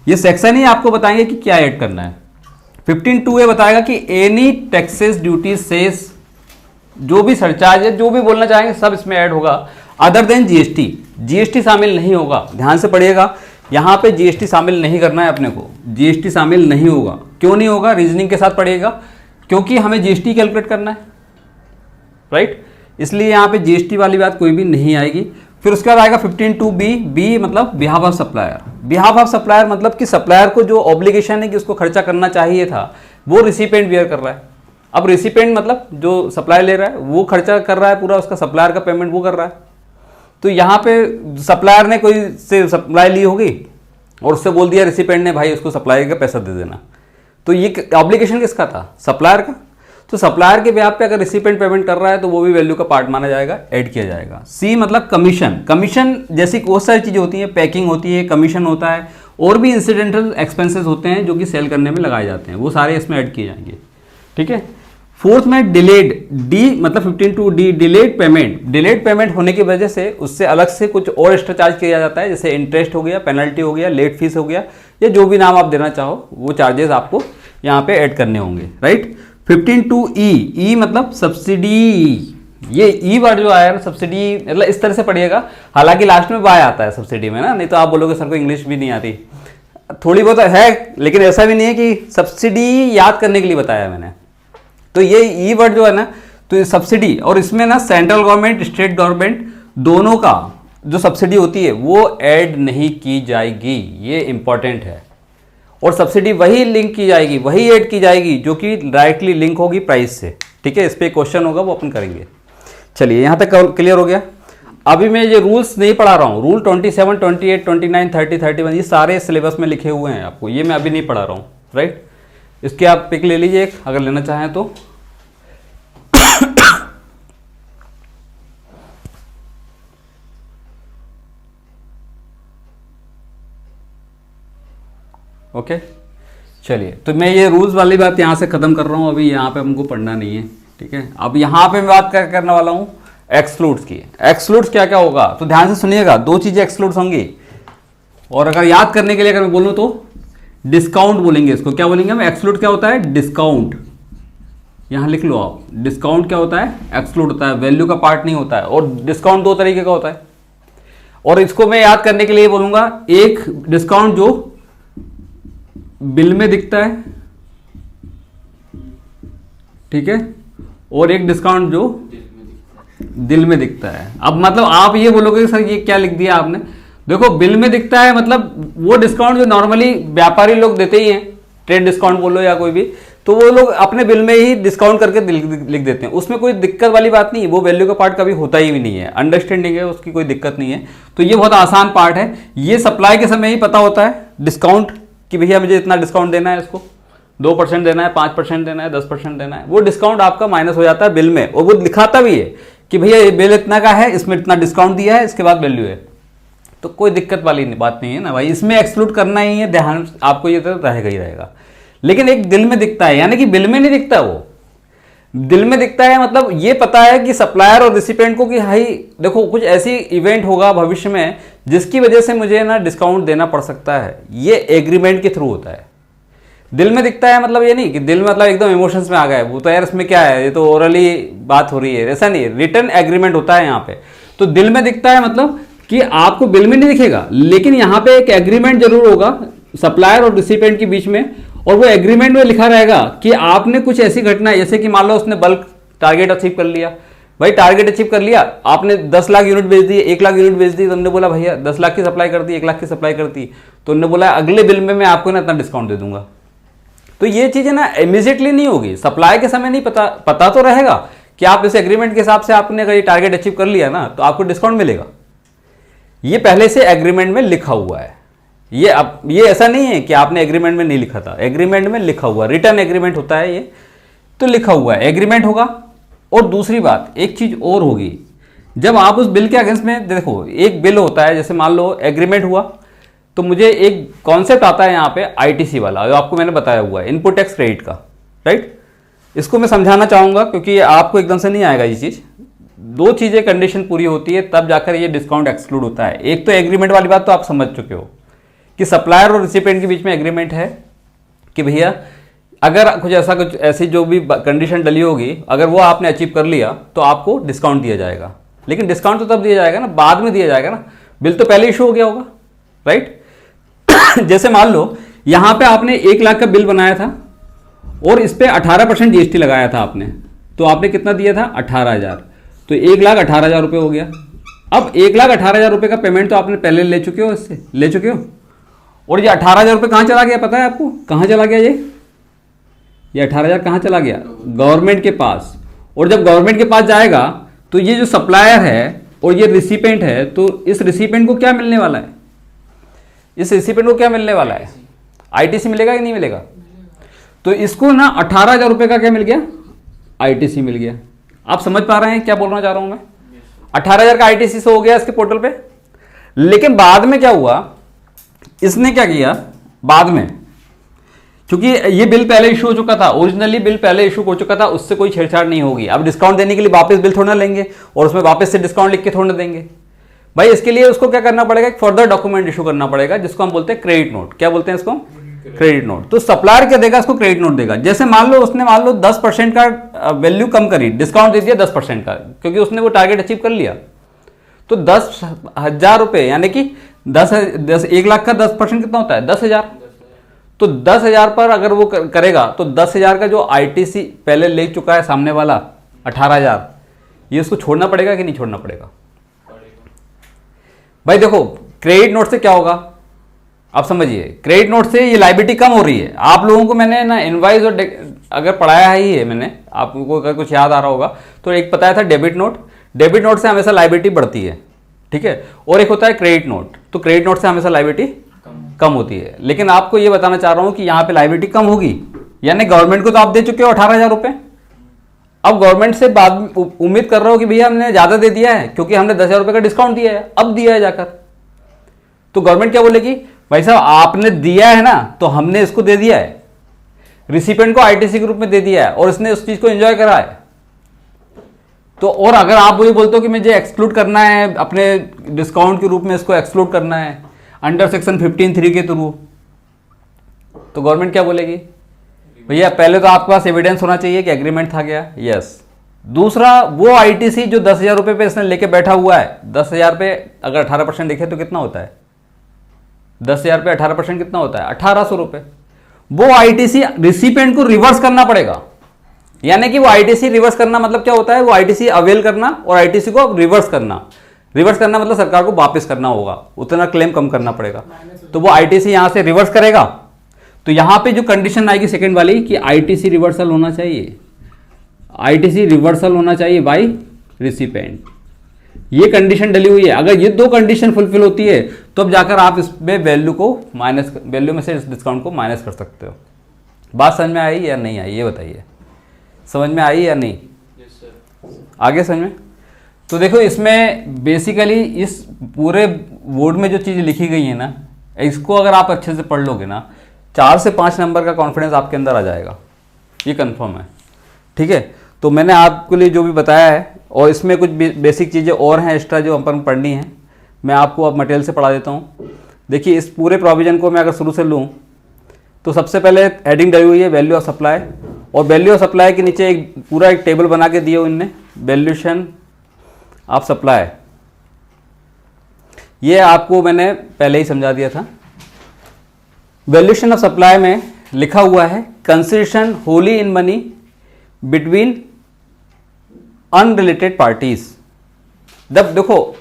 ये सेक्शन ही आपको बताएंगे कि क्या ऐड करना है। 15(2)A बताएगा कि एनी टैक्सेस ड्यूटी सेस, जो भी सरचार्ज है, जो भी बोलना चाहेंगे सब इसमें ऐड होगा, अदर देन जीएसटी। जीएसटी शामिल नहीं होगा, ध्यान से पढ़िएगा, यहाँ पे जीएसटी शामिल नहीं करना है अपने को, जीएसटी शामिल नहीं होगा। क्यों नहीं होगा, रीजनिंग के साथ पढ़िएगा, क्योंकि हमें जीएसटी कैलकुलेट करना है, राइट। इसलिए यहाँ पे जीएसटी वाली बात कोई भी नहीं आएगी। फिर उसके बाद आएगा 15(2)B, B मतलब behalf of supplier. Behalf of supplier मतलब कि सप्लायर को जो ऑब्लिगेशन है कि उसको खर्चा करना चाहिए था, वो रिसिपेंट बियर कर रहा है। अब रिसिपेंट मतलब जो सप्लाई ले रहा है वो खर्चा कर रहा है पूरा, उसका सप्लायर का पेमेंट वो कर रहा है। तो यहाँ पे सप्लायर ने कोई से सप्लाई ली होगी और उससे बोल दिया रिसिपेंट ने, भाई उसको सप्लाई का पैसा दे देना, तो ये ऑब्लिगेशन किसका था, सप्लायर का। तो सप्लायर के ब्याज पे अगर रिसिपेंट पेमेंट कर रहा है तो वो भी वैल्यू का पार्ट माना जाएगा, ऐड किया जाएगा। सी मतलब कमीशन। कमीशन जैसी बहुत सारी चीज़ें होती हैं, पैकिंग होती है, कमीशन होता है, और भी इंसिडेंटल एक्सपेंसेस होते हैं जो कि सेल करने में लगाए जाते हैं, वो सारे इसमें ऐड किए जाएंगे। ठीक है। फोर्थ में डिलेड, डी मतलब 15(2)D delayed payment. Delayed payment होने की वजह से उससे अलग से कुछ और एक्स्ट्रा चार्ज किया जाता है, जैसे इंटरेस्ट हो गया, पेनल्टी हो गया, लेट फीस हो गया, या जो भी नाम आप देना चाहो वो चार्जेस आपको यहाँ पे ऐड करने होंगे, राइट। 15(2)E, ई मतलब सब्सिडी। ये ई वर्ड जो आया है सब्सिडी, मतलब इस तरह से पढ़िएगा, हालांकि लास्ट में वाई आता है सब्सिडी में ना, नहीं तो आप बोलोगे सर को इंग्लिश भी नहीं आती। थोड़ी बहुत है, लेकिन ऐसा भी नहीं है कि सब्सिडी याद करने के लिए बताया मैंने। तो ये ई वर्ड जो है ना, तो ये सब्सिडी, और इसमें ना सेंट्रल गवर्नमेंट स्टेट गवर्नमेंट दोनों का जो सब्सिडी होती है वो ऐड नहीं की जाएगी, ये इंपॉर्टेंट है। और सब्सिडी वही लिंक की जाएगी, वही ऐड की जाएगी जो कि डायरेक्टली लिंक होगी प्राइस से। ठीक है, इस पर क्वेश्चन होगा वो अपन करेंगे। चलिए यहाँ तक क्लियर हो गया। अभी मैं ये रूल्स नहीं पढ़ा रहा हूँ, रूल 27, 28, 29, 30, 31 ये सारे सिलेबस में लिखे हुए हैं आपको, ये मैं अभी नहीं पढ़ा रहा हूँ, राइट। इसके आप पिक ले लीजिए एक, अगर लेना चाहें तो। ओके चलिए, तो मैं ये रूल्स वाली बात यहाँ से खत्म कर रहा हूँ, अभी यहाँ पे हमको पढ़ना नहीं है। ठीक है, अब यहाँ पे मैं बात करने वाला हूँ एक्सक्लूड्स की। एक्सक्लूड्स क्या क्या होगा, तो ध्यान से सुनिएगा, दो चीजें एक्सक्लूड्स होंगी। और अगर याद करने के लिए अगर मैं बोलूँ तो डिस्काउंट बोलेंगे इसको। क्या बोलेंगे हम, एक्सक्लूड क्या होता है, डिस्काउंट। यहाँ लिख लो आप, डिस्काउंट क्या होता है, एक्सक्लूड होता है, वैल्यू का पार्ट नहीं होता है। और डिस्काउंट दो तरीके का होता है, और इसको मैं याद करने के लिए बोलूंगा, एक डिस्काउंट जो बिल में दिखता है, ठीक है, और एक डिस्काउंट जो दिल में दिखता है। अब मतलब आप ये बोलोगे सर ये क्या लिख दिया आपने, देखो बिल में दिखता है मतलब वो डिस्काउंट जो नॉर्मली व्यापारी लोग देते ही हैं, ट्रेड डिस्काउंट बोलो या कोई भी, तो वो लोग अपने बिल में ही डिस्काउंट करके लिख देते हैं, उसमें कोई दिक्कत वाली बात नहीं है, वो वैल्यू का पार्ट कभी होता ही भी नहीं है, अंडरस्टैंडिंग है, उसकी कोई दिक्कत नहीं है। तो ये बहुत आसान पार्ट है, ये सप्लाई के समय ही पता होता है डिस्काउंट कि भैया मुझे इतना डिस्काउंट देना है, इसको 2% देना है, 5% देना है, 10% देना है, वो डिस्काउंट आपका माइनस हो जाता है बिल में, और वो दिखाता भी है कि भैया ये बिल इतना का है, इसमें इतना डिस्काउंट दिया है, इसके बाद वैल्यू है। तो कोई दिक्कत वाली बात नहीं है ना भाई, इसमें एक्सक्लूड करना ही है, ध्यान आपको ये तो रहेगा ही रहेगा। लेकिन एक दिल में दिखता है, यानी कि बिल में नहीं दिखता, वो दिल में दिखता है, मतलब ये पता है कि सप्लायर और रिसिपेंट को कि भाई देखो कुछ ऐसी इवेंट होगा भविष्य में जिसकी वजह से मुझे ना डिस्काउंट देना पड़ सकता है, ये एग्रीमेंट के थ्रू होता है। दिल में दिखता है मतलब ये नहीं कि दिल में मतलब एकदम इमोशंस में आ गए, वो तो यार इसमें क्या है, ये तो ओरली बात हो रही है, ऐसा नहीं, रिटर्न एग्रीमेंट होता है यहाँ पे। तो दिल में दिखता है मतलब कि आपको बिल में नहीं दिखेगा, लेकिन यहाँ पे एक एग्रीमेंट जरूर होगा सप्लायर और रिसिपेंट के बीच में, और वो एग्रीमेंट में लिखा रहेगा कि आपने कुछ ऐसी घटना, जैसे कि मान लो उसने बल्क टारगेट अचीव कर लिया, भाई टारगेट अचीव कर लिया, आपने 10 लाख यूनिट बेच दी, 1 लाख यूनिट बेच दी, तो उन्होंने बोला भैया 10 लाख की सप्लाई कर दी, 1 लाख की सप्लाई कर दी, तो उन्होंने बोला अगले बिल में मैं आपको ना इतना डिस्काउंट दे दूंगा। तो ये चीजें ना इमीडिएटली नहीं होगी, सप्लाई के समय नहीं पता तो रहेगा कि आप इस एग्रीमेंट के हिसाब से आपने अगर ये टारगेट अचीव कर लिया ना तो आपको डिस्काउंट मिलेगा, ये पहले से एग्रीमेंट में लिखा हुआ है। ये ऐसा नहीं है कि आपने एग्रीमेंट में नहीं लिखा था, एग्रीमेंट में लिखा हुआ, रिटर्न एग्रीमेंट होता है ये, तो लिखा हुआ है, एग्रीमेंट होगा। और दूसरी बात एक चीज और होगी, जब आप उस बिल के अगेंस्ट में देखो, एक बिल होता है, जैसे मान लो एग्रीमेंट हुआ, तो मुझे एक कॉन्सेप्ट आता है यहाँ पे आईटीसी वाला, जो आपको मैंने बताया हुआ है, इनपुट टैक्स क्रेडिट का, राइट। इसको मैं समझाना चाहूंगा क्योंकि आपको एकदम से नहीं आएगा ये चीज। दो चीजें कंडीशन पूरी होती है तब जाकर ये डिस्काउंट एक्सक्लूड होता है। एक तो एग्रीमेंट वाली बात तो आप समझ चुके हो कि सप्लायर और रिसिपेंट के बीच में एग्रीमेंट है कि भैया अगर कुछ ऐसी जो भी कंडीशन डली होगी, अगर वो आपने अचीव कर लिया तो आपको डिस्काउंट दिया जाएगा। लेकिन डिस्काउंट तो तब दिया जाएगा ना, बाद में दिया जाएगा ना, बिल तो पहले इशू हो गया होगा, राइट। जैसे मान लो यहां पे आपने 1 लाख का बिल बनाया था और इस पे 18% जीएसटी लगाया था आपने, तो आपने कितना दिया था, 18,000, तो 1,18,000 रुपये हो गया। अब 1,18,000 रुपये का पेमेंट तो आपने पहले ले चुके हो, इससे ले चुके हो, और ये 18,000 रुपये कहाँ चला गया पता है आपको, कहाँ चला गया ये 18,000 कहाँ चला गया, गवर्नमेंट के पास। और जब गवर्नमेंट के पास जाएगा तो ये जो सप्लायर है और ये रिसिपेंट है, तो इस रिसिपेंट को क्या मिलने वाला है, इस रिसिपेंट को क्या मिलने वाला है, आईटीसी मिलेगा कि नहीं मिलेगा। तो इसको ना 18,000 रुपये का क्या मिल गया, आईटीसी मिल गया। आप समझ पा रहे हैं क्या बोलना चाह रहा हूं मैं? 18,000 का आईटीसी से हो गया इसके पोर्टल पे। लेकिन बाद में क्या हुआ, इसने क्या किया बाद में, क्योंकि ये बिल पहले इशू हो चुका था, ओरिजिनली बिल पहले इशू हो चुका था, उससे कोई छेड़छाड़ नहीं होगी। अब डिस्काउंट देने के लिए वापस बिल थोड़ा लेंगे और उसमें वापस से डिस्काउंट लिख के थोड़ा देंगे भाई। इसके लिए उसको क्या करना पड़ेगा, एक फर्दर डॉक्यूमेंट इशू करना पड़ेगा जिसको हम बोलते हैं क्रेडिट नोट। क्या बोलते हैं इसको? Credit note. तो सप्लायर क्या देगा, इसको क्रेडिट नोट देगा। जैसे मान लो उसने 10% का वैल्यू कम करी, डिस्काउंट दे दिया 10% का, क्योंकि उसने वो टारगेट अचीव कर लिया। तो 10,000 रुपए यानी कि 1 लाख का 10% कितना होता है? 10,000। तो 10,000 पर अगर वो करेगा तो 10,000 का जो आईटीसी पहले ले चुका है सामने वाला 18,000, ये उसको छोड़ना पड़ेगा कि नहीं छोड़ना पड़ेगा? भाई देखो, क्रेडिट नोट से क्या होगा आप समझिए। क्रेडिट नोट से ये लायबिलिटी कम हो रही है। आप लोगों को मैंने ना इनवाइस और अगर पढ़ाया ही है मैंने, आपको अगर कुछ याद आ रहा होगा तो एक बताया था डेबिट नोट। डेबिट नोट से हमेशा लायबिलिटी बढ़ती है, ठीक है। और एक होता है क्रेडिट नोट, तो क्रेडिट नोट से हमेशा लायबिलिटी कम होती है। लेकिन आपको ये बताना चाह रहा हूं कि यहां पे लायबिलिटी कम होगी, यानी गवर्नमेंट को तो आप दे चुके हो 18,000 रुपए। अब गवर्नमेंट से बाद उम्मीद कर रहा हूं कि भैया हमने ज्यादा दे दिया है क्योंकि हमने 10,000 रुपए का डिस्काउंट दिया है, अब दिया है जाकर। तो गवर्नमेंट क्या बोलेगी, भाई साहब आपने दिया है ना तो हमने इसको दे दिया है, रिसिपेंट को आईटीसी के रूप में दे दिया है और इसने उस चीज को एंजॉय करा है। तो और अगर आप वही बोलते हो कि मुझे एक्सक्लूड करना है, अपने डिस्काउंट के रूप में इसको एक्सक्लूड करना है अंडर सेक्शन 15(3) के थ्रू, तो गवर्नमेंट क्या बोलेगी, भैया पहले तो आपके पास एविडेंस होना चाहिए कि एग्रीमेंट था क्या। यस। दूसरा, वो आईटीसी जो 10,000 रुपए पे इसने लेके बैठा हुआ है, 10,000 पे अगर 18% देखे तो कितना होता है? 10,000 पे 18% कितना होता है? 1,800 रुपए। वो आईटीसी रिसिपेंट को रिवर्स करना पड़ेगा। यानी कि वो आईटीसी रिवर्स करना मतलब क्या होता है, वो आईटीसी अवेल करना और आईटीसी को रिवर्स करना। रिवर्स करना मतलब सरकार को वापस करना होगा, उतना क्लेम कम करना पड़ेगा। तो वो आईटीसी यहां से रिवर्स करेगा। तो यहां पे जो कंडीशन आएगी सेकंड वाली कि आईटीसी रिवर्सल होना चाहिए, आईटीसी रिवर्सल होना चाहिए बाय रिसिपेंट, ये कंडीशन डली हुई है। अगर ये दो कंडीशन फुलफिल होती है तो अब जाकर आप इसमें वैल्यू में से इस डिस्काउंट को माइनस कर सकते हो। बात समझ में आई या नहीं आई, ये बताइए। समझ में आई या नहीं? आगे समझ में? तो देखो, इसमें बेसिकली इस पूरे बोर्ड में जो चीज़ लिखी गई है ना, इसको अगर आप अच्छे से पढ़ लोगे ना, 4 से 5 नंबर का कॉन्फिडेंस आपके अंदर आ जाएगा, ये कंफर्म है, ठीक है। तो मैंने आपके लिए जो भी बताया है, और इसमें कुछ बेसिक चीज़ें और हैं एक्स्ट्रा जो अपन पढ़नी है, मैं आपको अब मटेरियल से पढ़ा देता हूँ। देखिए, इस पूरे प्रोविजन को मैं अगर शुरू से लूँ तो सबसे पहले हेडिंग डली हुई है वैल्यू ऑफ सप्लाई, और वैल्यू ऑफ सप्लाई के नीचे एक टेबल बना के दिए इनने, वैल्यूएशन ऑफ सप्लाई। ये आपको मैंने पहले ही समझा दिया था। वैल्यूएशन ऑफ सप्लाई में लिखा हुआ है consideration Holi in money between unrelated parties. जब देखो,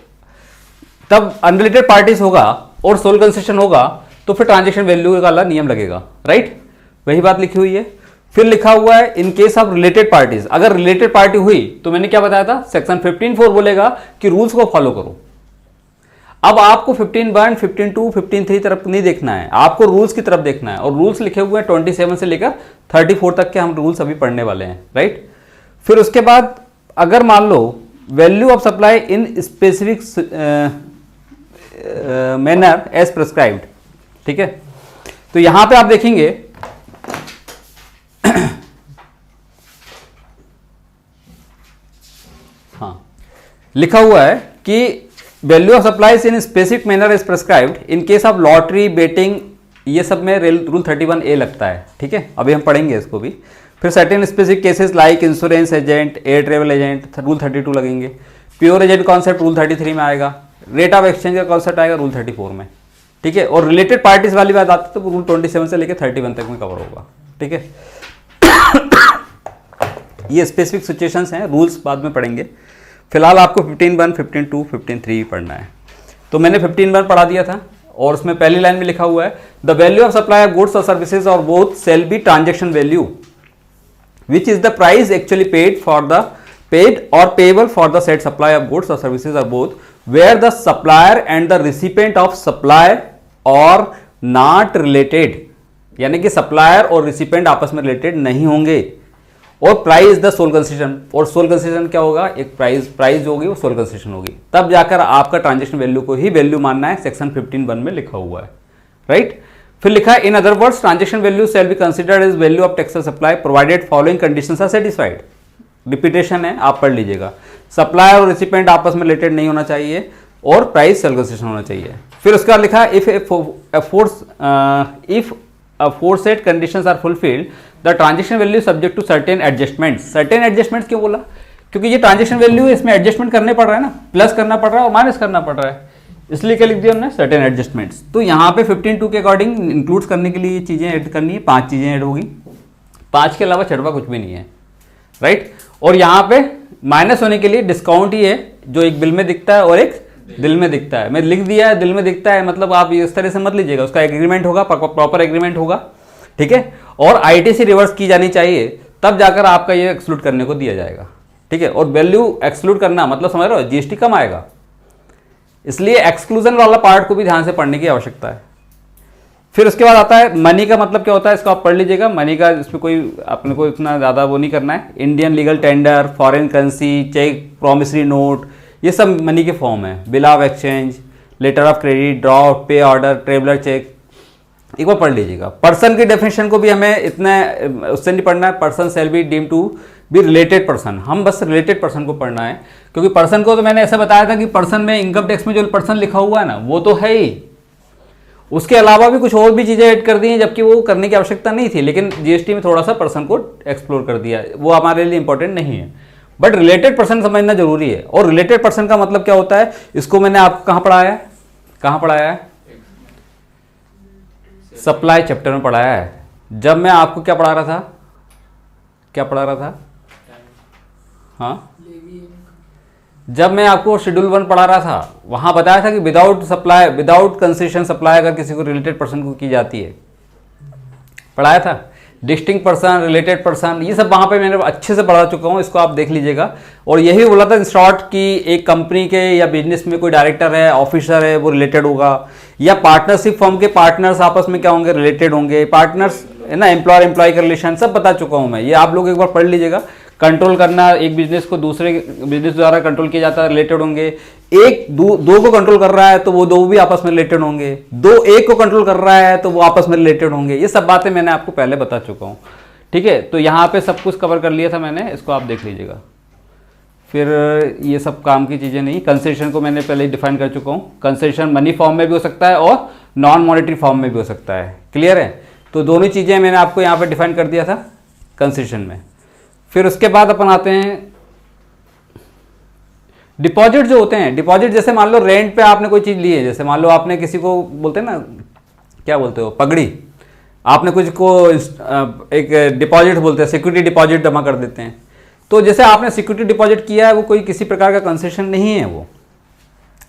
तब अनरिलेटेड पार्टीज होगा और सोल कंसेशन होगा तो फिर ट्रांजेक्शन वैल्यू वाला नियम लगेगा, राइट। वही बात लिखी हुई है। फिर लिखा हुआ है इन केस ऑफ रिलेटेड पार्टीज। अगर रिलेटेड पार्टी हुई तो मैंने क्या बताया था, सेक्शन 15(4) बोलेगा कि रूल्स को फॉलो करो। अब आपको 15(1), 15(2), 15(3) तरफ नहीं देखना है, आपको रूल्स की तरफ देखना है। और रूल्स लिखे हुए हैं 27 से लेकर 34 तक के हम रूल्स अभी पढ़ने वाले हैं, राइट। फिर उसके बाद अगर मान लो value of supply in specific manner as prescribed, ठीक है। तो यहां पे आप देखेंगे हाँ, लिखा हुआ है कि value of supplies in specific manner is prescribed in case of lottery, betting, ये सब में रूल 31A लगता है, ठीक है। अभी हम पढ़ेंगे इसको भी। फिर certain specific cases like insurance agent, air travel agent, rule 32 लगेंगे। प्योर एजेंट कॉन्सेप्ट रूल 33 में आएगा। रेट ऑफ एक्सचेंज का कॉन्सेप्ट आएगा रूल 34 में, ठीक है। और रिलेटेड पार्टीज वाली बात आती है तो रूल 27 से लेकर 31 तक में कवर होगा, ठीक है। ये स्पेसिफिक सिचुएशंस हैं, रूल्स बाद में पढ़ेंगे। फिलहाल आपको 15(1), 15(2), 15(3) पढ़ना है। तो मैंने 15(1) पढ़ा दिया था और उसमें पहली लाइन में लिखा हुआ है the value of supply of goods और सर्विसेज और both shall be transaction value which is the price actually paid or payable for the said supply of goods or services or both, where the supplier and the recipient of supply are not related, यानी कि supplier और recipient आपस में related नहीं होंगे और price the soul concession, और soul concession क्या होगा, एक प्राइस होगी वो सोल कंसेशन होगी, तब जाकर आपका ट्रांजेक्शन वैल्यू को ही वैल्यू मानना है, सेक्शन 15(1) में लिखा हुआ है, राइट। फिर लिखा है in other words transaction value shall be considered as value of textile supply provided following conditions are satisfied. Repetition है, आप पढ़ लीजिएगा। सप्लाई और रिसिपेंट आपस में रिलेटेड नहीं होना चाहिए और प्राइस सेल कंसेशन होना चाहिए। फिर उसका लिखा if aforesaid conditions are fulfilled the transaction value is subject to certain adjustments। certain adjustments क्यों बोला, क्योंकि ये ट्रांजेक्शन वैल्यू है, इसमें एडजस्टमेंट करने पड़ रहा है ना, प्लस करना पड़ रहा है और माइनस करना पड़ रहा है, इसलिए क्या लिख दिया हमने, सर्टेन एडजस्टमेंट्स। तो यहाँ पे 15(2) के अकॉर्डिंग इंक्लूड करने के लिए चीजें ऐड करनी है, 5 चीजें ऐड होगी, 5 के अलावा छठवा कुछ भी नहीं है, राइट। और यहाँ पे माइनस होने के लिए डिस्काउंट ही है, जो एक बिल में दिखता है और एक दिल में दिखता है। मैं लिख दिया है दिल में दिखता है, मतलब आप इस तरह से मत लीजिएगा, उसका एग्रीमेंट होगा, प्रॉपर एग्रीमेंट होगा, ठीक है। और आईटीसी रिवर्स की जानी चाहिए, तब जाकर आपका ये एक्सक्लूड करने को दिया जाएगा, ठीक है। और वैल्यू एक्सक्लूड करना मतलब समझ रहे हो, जीएसटी कम आएगा, इसलिए एक्सक्लूजन वाला पार्ट को भी ध्यान से पढ़ने की आवश्यकता है। फिर उसके बाद आता है मनी का मतलब क्या होता है, इसको आप पढ़ लीजिएगा। मनी का इसमें कोई अपने को इतना ज़्यादा वो नहीं करना है। Indian legal tender, foreign currency, cheque, promissory note, ये सब मनी के फॉर्म है। Bill of exchange, letter of credit, draft, pay order, traveller cheque, एक बार पढ़ लीजिएगा। पर्सन की डेफिनेशन को भी हमें इतना उससे नहीं पढ़ना है। Person shall be deemed to be related person, हम बस रिलेटेड पर्सन को पढ़ना है, क्योंकि पर्सन को तो मैंने ऐसा बताया था कि पर्सन में इनकम टैक्स में जो पर्सन लिखा हुआ है ना वो तो है ही, उसके अलावा भी कुछ और भी चीज़ें ऐड कर दी हैं, जबकि वो करने की आवश्यकता नहीं थी, लेकिन जीएसटी में थोड़ा सा पर्सन को एक्सप्लोर कर दिया, वो हमारे लिए इंपॉर्टेंट नहीं है, बट रिलेटेड पर्सन समझना जरूरी है। और रिलेटेड पर्सन का मतलब क्या होता है, इसको मैंने आपको कहाँ पढ़ाया है, सप्लाई चैप्टर में पढ़ाया है। जब मैं आपको क्या पढ़ा रहा था, हाँ, जब मैं आपको शेड्यूल 1 पढ़ा रहा था, वहां बताया था कि विदाउट कंसेशन सप्लाई अगर किसी को रिलेटेड पर्सन को की जाती है, पढ़ाया था। डिस्टिंक्ट पर्सन, रिलेटेड पर्सन, ये सब वहां पे मैंने अच्छे से पढ़ा चुका हूँ, इसको आप देख लीजिएगा। और यही बोला था इन शॉर्ट कि एक कंपनी के या बिजनेस में कोई डायरेक्टर है, ऑफिसर है, वो रिलेटेड होगा, या पार्टनरशिप फर्म के पार्टनर्स आपस में क्या होंगे, रिलेटेड होंगे, पार्टनर्स है ना, एम्प्लॉयर एम्प्लॉय का रिलेशन, सब बता चुका हूँ मैं। ये आप लोग एक बार पढ़ लीजिएगा। कंट्रोल करना, एक बिजनेस को दूसरे बिजनेस द्वारा कंट्रोल किया जाता है, रिलेटेड होंगे। एक दो को कंट्रोल कर रहा है तो वो दो भी आपस में रिलेटेड होंगे, दो एक को कंट्रोल कर रहा है तो वो आपस में रिलेटेड होंगे। ये सब बातें मैंने आपको पहले बता चुका हूँ, ठीक है। तो यहाँ पे सब कुछ कवर कर लिया था मैंने, इसको आप देख लीजिएगा। फिर ये सब काम की चीज़ें नहीं। कंसेशन को मैंने पहले ही डिफाइन कर चुका हूँ। कंसेशन मनी फॉर्म में भी हो सकता है और नॉन मॉनेटरी फॉर्म में भी हो सकता है, क्लियर है। तो दोनों चीज़ें मैंने आपको यहाँ पे डिफाइन कर दिया था कंसेशन में। फिर उसके बाद अपन आते हैं डिपॉजिट जो होते हैं। डिपॉजिट जैसे मान लो रेंट पे आपने कोई चीज़ ली है, जैसे मान लो आपने किसी को बोलते हैं ना, क्या बोलते हो, पगड़ी, आपने कुछ को एक डिपॉजिट बोलते हैं, सिक्योरिटी डिपॉजिट जमा कर देते हैं। तो जैसे आपने सिक्योरिटी डिपॉजिट किया है, वो कोई किसी प्रकार का कंसेशन नहीं है वो,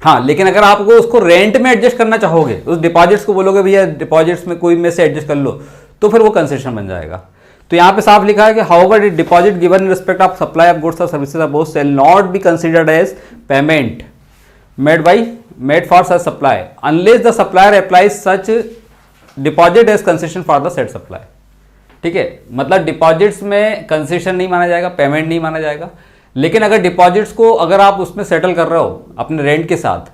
हाँ। लेकिन अगर आपको उसको रेंट में एडजस्ट करना चाहोगे, उस डिपॉजिट्स को बोलोगे भैया डिपॉजिट्स में कोई में से एडजस्ट कर लो, तो फिर वो कंसेशन बन जाएगा। तो यहाँ पे साफ लिखा है कि however deposit given in respect of supply of goods और services above shall not be considered as payment made for such supply unless the supplier applies such deposit as concession for the said supply, ठीक है। मतलब deposits में concession नहीं माना जाएगा, payment नहीं माना जाएगा। लेकिन अगर डिपॉजिट्स को अगर आप उसमें सेटल कर रहे हो अपने रेंट के साथ,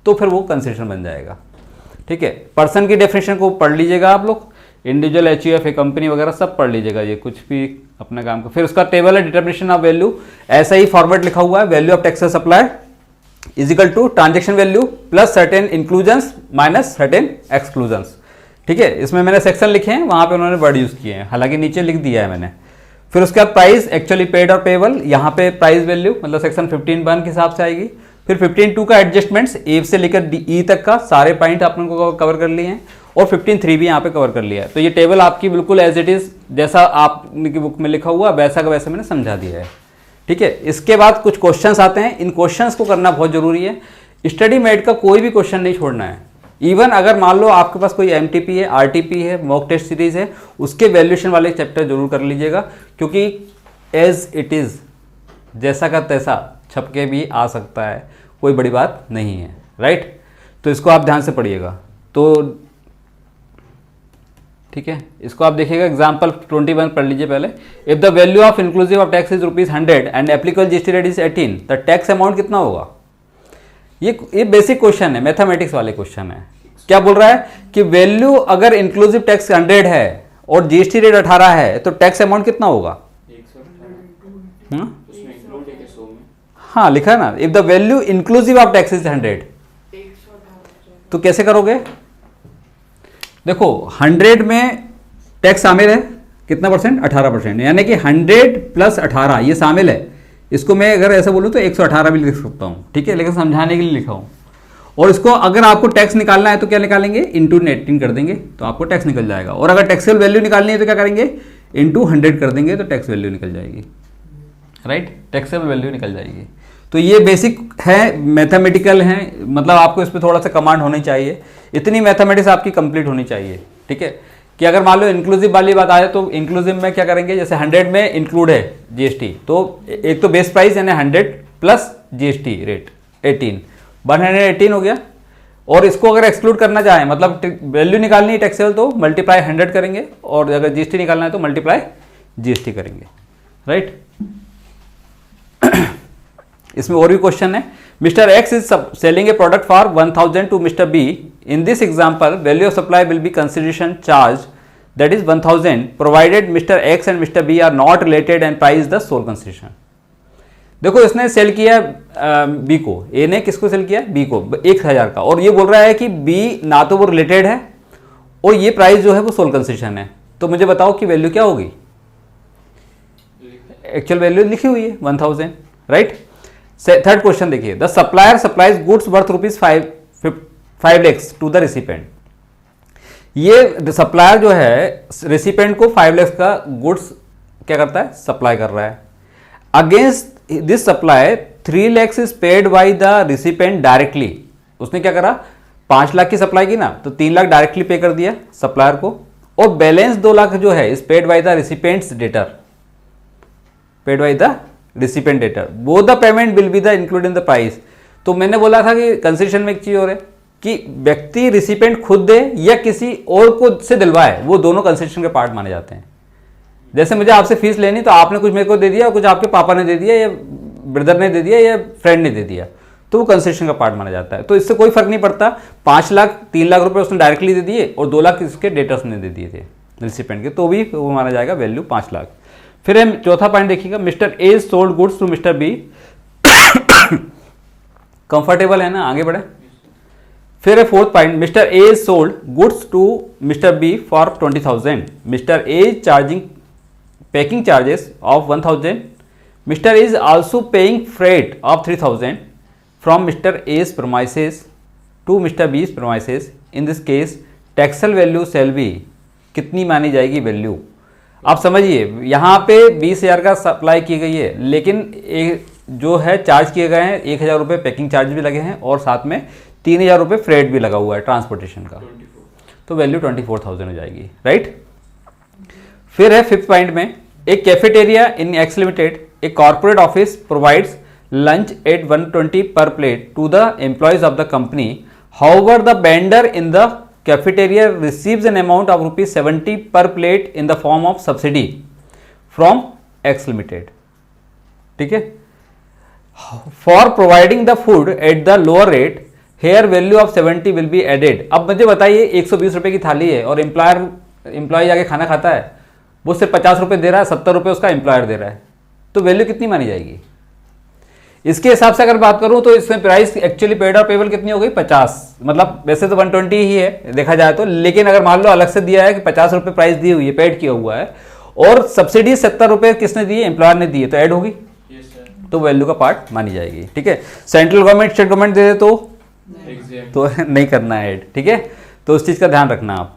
तो फिर वो कंसेशन बन जाएगा, ठीक है। पर्सन की डेफिनेशन को पढ़ लीजिएगा आप लोग, इंडिविजुअल, एचयूएफ, कंपनी वगैरह सब पढ़ लीजिएगा, ये कुछ भी अपने काम का। फिर उसका टेबल है डिटर्मिनेशन ऑफ वैल्यू, ऐसा ही फॉर्मेट लिखा हुआ है, value of textile supply is equal to transaction value plus certain inclusions minus certain exclusions, ठीक है। इसमें मैंने सेक्शन लिखे हैं, वहां पे उन्होंने वर्ड यूज किए हैं, हालांकि नीचे लिख दिया है मैंने। फिर उसके बाद प्राइस एक्चुअली पेड और पेबल, यहाँ पे प्राइस वैल्यू मतलब सेक्शन 15(1) के हिसाब से आएगी। फिर 15(2) का एडजस्टमेंट्स, ए से लेकर ई तक का सारे पॉइंट आपने को कवर कर लिए हैं, और 15(3) भी यहाँ पे कवर कर लिया है। तो ये टेबल आपकी बिल्कुल एज इट इज जैसा आपकी बुक में लिखा हुआ वैसा का वैसा मैंने समझा दिया है, ठीक है। इसके बाद कुछ क्वेश्चंस आते हैं, इन क्वेश्चंस को करना बहुत जरूरी है। स्टडी मेड का कोई भी क्वेश्चन नहीं छोड़ना है। इवन अगर मान लो आपके पास कोई एमटीपी है, आरटीपी है, मॉक टेस्ट सीरीज है, उसके वैल्यूएशन वाले चैप्टर जरूर कर लीजिएगा, क्योंकि एज इट इज जैसा का तैसा छपके भी आ सकता है, कोई बड़ी बात नहीं है, राइट। तो इसको आप ध्यान से पढ़िएगा। तो ठीक है, इसको आप देखिएगा एग्जाम्पल 21 पढ़ लीजिए पहले। If the value of inclusive of tax is ₹100 and applicable GST rate is 18, the tax amount कितना होगा? ये बेसिक क्वेश्चन है, मैथमेटिक्स वाले क्वेश्चन है। क्या बोल रहा है कि वैल्यू अगर इंक्लूसिव टैक्स 100 है और जीएसटी रेट 18 है तो टैक्स अमाउंट कितना होगा? हाँ लिखा है ना, if the value inclusive of tax is 100, तो कैसे करोगे? देखो 100 में टैक्स शामिल है कितना परसेंट? 18%, यानी कि 100 प्लस 18 ये शामिल है। इसको मैं अगर ऐसा बोलूँ तो 118 भी लिख सकता हूँ, ठीक है, लेकिन समझाने के लिए लिखा हूँ। और इसको अगर आपको टैक्स निकालना है तो क्या निकालेंगे? इंटू 18 कर देंगे तो आपको टैक्स निकल जाएगा। और अगर टैक्सेबल वैल्यू निकालनी है तो क्या करेंगे? इंटू 100 कर देंगे तो टैक्स वैल्यू निकल जाएगी, राइट, टैक्सेबल वैल्यू निकल जाएगी। तो ये बेसिक है, मैथमेटिकल है, मतलब आपको इस पर थोड़ा सा कमांड होनी चाहिए, इतनी मैथमेटिक्स आपकी कंप्लीट होनी चाहिए, ठीक है। कि अगर मान लो इंक्लूसिव वाली बात आए तो इंक्लूसिव में क्या करेंगे? जैसे 100 में इंक्लूड है जीएसटी, तो एक तो बेस प्राइस यानी 100 प्लस जीएसटी रेट 18, 118 हो गया। और इसको अगर एक्सक्लूड करना चाहें, मतलब वैल्यू निकालनी है टैक्सेबल, तो मल्टीप्लाई 100 करेंगे, और अगर जीएसटी निकालना है तो मल्टीप्लाई जीएसटी करेंगे, राइट। इसमें और भी क्वेश्चन है। Mister X is selling a product for 1000 to mister B. In this example value of supply will be consideration charge that is 1000 provided mister X and mister B are not related and price is the sole consideration. देखो इसने cell किया B को, ए ने किसको cell किया? B को 1000 का, और ये बोल रहा है कि बी ना तो वो रिलेटेड है और ये प्राइस जो है वो सोल कंसिडरेशन है। तो मुझे बताओ कि वैल्यू क्या होगी? एक्चुअल वैल्यू लिखी हुई है 1000, राइट। थर्ड क्वेश्चन देखिए, the supplier supplies goods worth ₹5 lakhs to the recipient. ये सप्लायर जो है रिसिपेंट को 5 lakhs का गुड्स क्या करता है? सप्लाई कर रहा है। Against this supply 3 lakhs is paid by the recipient directly. उसने क्या करा? 5 लाख की सप्लाई की ना, तो 3 लाख डायरेक्टली पे कर दिया सप्लायर को, और बैलेंस 2 लाख जो है is paid by the recipients debtor, paid by the recipient debtor. Both the payment will be the include in the price. तो मैंने बोला था कि कंसेशन में एक चीज और है कि व्यक्ति रिसिपेंट खुद दे या किसी और को से दिलवाए, वो दोनों कंसेशन के पार्ट माने जाते हैं। जैसे मुझे आपसे फीस लेनी, तो आपने कुछ मेरे को दे दिया, कुछ आपके पापा ने दे दिया, या ब्रदर ने दे दिया, या फ्रेंड ने दे दिया, तो वो कंसेशन का पार्ट माना जाता है। तो इससे कोई फर्क नहीं पड़ता, 5 लाख 3 लाख रुपए उसने डायरेक्टली दे दिए और 2 लाख इसके डेटर्स ने दे दिए थे रिसिपेंट के, तो भी वो माना जाएगा वैल्यू 5 लाख। फिर हम चौथा पॉइंट देखिएगा, mister A sold goods to mister B. Comfortable है ना, आगे बढ़े। फिर है fourth point, mister A sold goods to mister B for 20,000। Mister A charging packing charges of 1000। Mister is also paying freight of 3000 from mister A's premises to mister B's premises. In this case taxable value shall be कितनी मानी जाएगी value? आप समझिए, यहाँ पे 20,000 का supply की गई है, लेकिन जो है चार्ज किए गए हैं 1,000 रुपये पैकिंग चार्ज भी लगे हैं, और साथ में 3,000 रुपये फ्रेट भी लगा हुआ है ट्रांसपोर्टेशन का, तो वैल्यू 24,000 हो जाएगी, राइट। फिर है फिफ्थ पॉइंट में, एक कैफेटेरिया इन एक्स लिमिटेड, एक corporate office provides lunch at 120 per plate to the employees of the company. However, the vendor in the cafeteria receives an amount of ₹70 per plate in the form of subsidy from X Limited. ठीक है, for providing the food at the lower rate, here value of 70 will be added. अब मुझे बताइए, 120 रुपए की थाली है और एम्प्लॉय जाके खाना खाता है, वो सिर्फ 50 रुपए दे रहा है, 70 रुपए उसका एम्प्लॉयर दे रहा है, तो वैल्यू कितनी मानी जाएगी? इसके हिसाब से अगर बात करूं तो इसमें प्राइस एक्चुअली पेड और पेबल कितनी हो गई? 50, मतलब वैसे तो 120 ही है देखा जाए तो, लेकिन अगर मान लो अलग से दिया है कि 50 रुपए प्राइस दी हुई है, पेड किया हुआ है, और सब्सिडी 70 रुपए किसने दी है? एम्प्लॉयर ने दी है, तो ऐड होगी, तो वैल्यू का पार्ट मानी जाएगी, ठीक है। सेंट्रल गवर्नमेंट स्टेट गवर्नमेंट दे दे तो नहीं करना है ऐड, ठीक है, तो उस चीज का ध्यान रखना आप।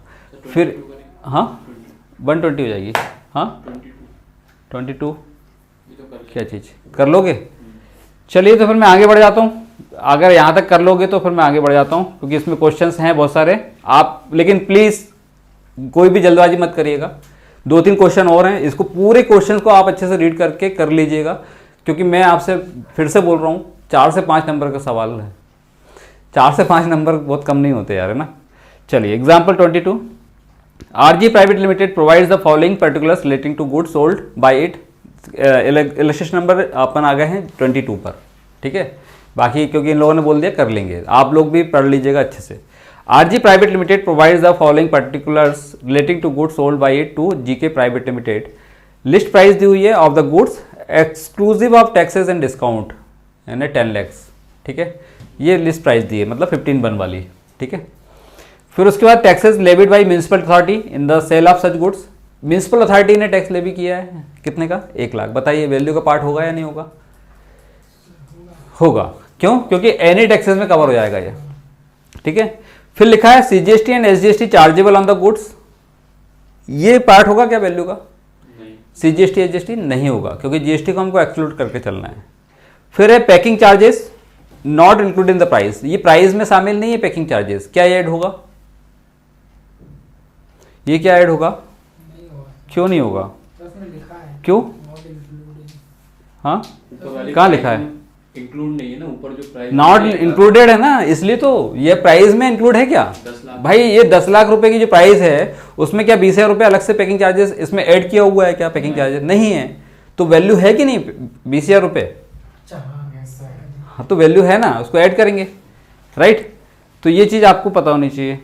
फिर हाँ 120 हो जाएगी, हाँ 22 क्या चीज कर लोगे? चलिए, तो फिर मैं आगे बढ़ जाता हूँ। अगर यहाँ तक कर लोगे तो फिर मैं आगे बढ़ जाता हूँ, क्योंकि इसमें क्वेश्चंस हैं बहुत सारे आप, लेकिन प्लीज़ कोई भी जल्दबाजी मत करिएगा, 2-3 क्वेश्चन और हैं, इसको पूरे क्वेश्चन को आप अच्छे से रीड करके कर लीजिएगा, क्योंकि मैं आपसे फिर से बोल रहा हूँ 4 से 5 नंबर का सवाल है, 4 से 5 नंबर बहुत कम नहीं होते यार, है ना। चलिए, example 22, RG Private Limited provides the following particulars relating to goods sold by it. Illustration number अपन आ गए हैं 22 पर, ठीक है। बाकी क्योंकि इन लोगों ने बोल दिया कर लेंगे, आप लोग भी पढ़ लीजिएगा अच्छे से। RG Private Limited provides the following particulars relating to goods sold by it to GK Private Limited. List price दी हुई है of the goods exclusive of taxes and discount, यानी 10 lakhs, ठीक है। ये लिस्ट प्राइस दी है, मतलब 15 वाली, ठीक है। फिर उसके बाद taxes levied by municipal authority in the sale of such goods. Municipal authority ने टैक्स लेवी किया है कितने का? 1 लाख। बताइए वैल्यू का पार्ट होगा या नहीं होगा? होगा। क्यों? क्योंकि एनी टैक्सेस में कवर हो जाएगा ये, ठीक है। फिर लिखा है CGST and SGST chargeable on the goods. ये पार्ट होगा क्या वैल्यू का? CGST SGST नहीं होगा, क्योंकि GST को हमको एक्सक्लूड करके चलना है। फिर है packing charges not include in the price. ये प्राइस में शामिल नहीं है पैकिंग चार्जेस। क्या ऐड होगा? ये क्या ऐड होगा? क्यों नहीं होगा? क्यों? हाँ, कहाँ लिखा है? इंक्लूड नहीं है ना, ऊपर जो प्राइस नॉट इंक्लूडेड है ना, इसलिए तो। ये प्राइस में इंक्लूड है क्या? 10 लाख। भाई ये 10 लाख रुपए की जो प्राइस है उसमें क्या 20,000 रुपये अलग से पैकिंग चार्जेस इसमें ऐड किया हुआ है क्या? पैकिंग चार्जेस नहीं है, तो वैल्यू है कि नहीं 20,000 रुपये? हाँ, तो वैल्यू है ना, उसको ऐड करेंगे, राइट। तो ये चीज़ आपको पता होनी चाहिए।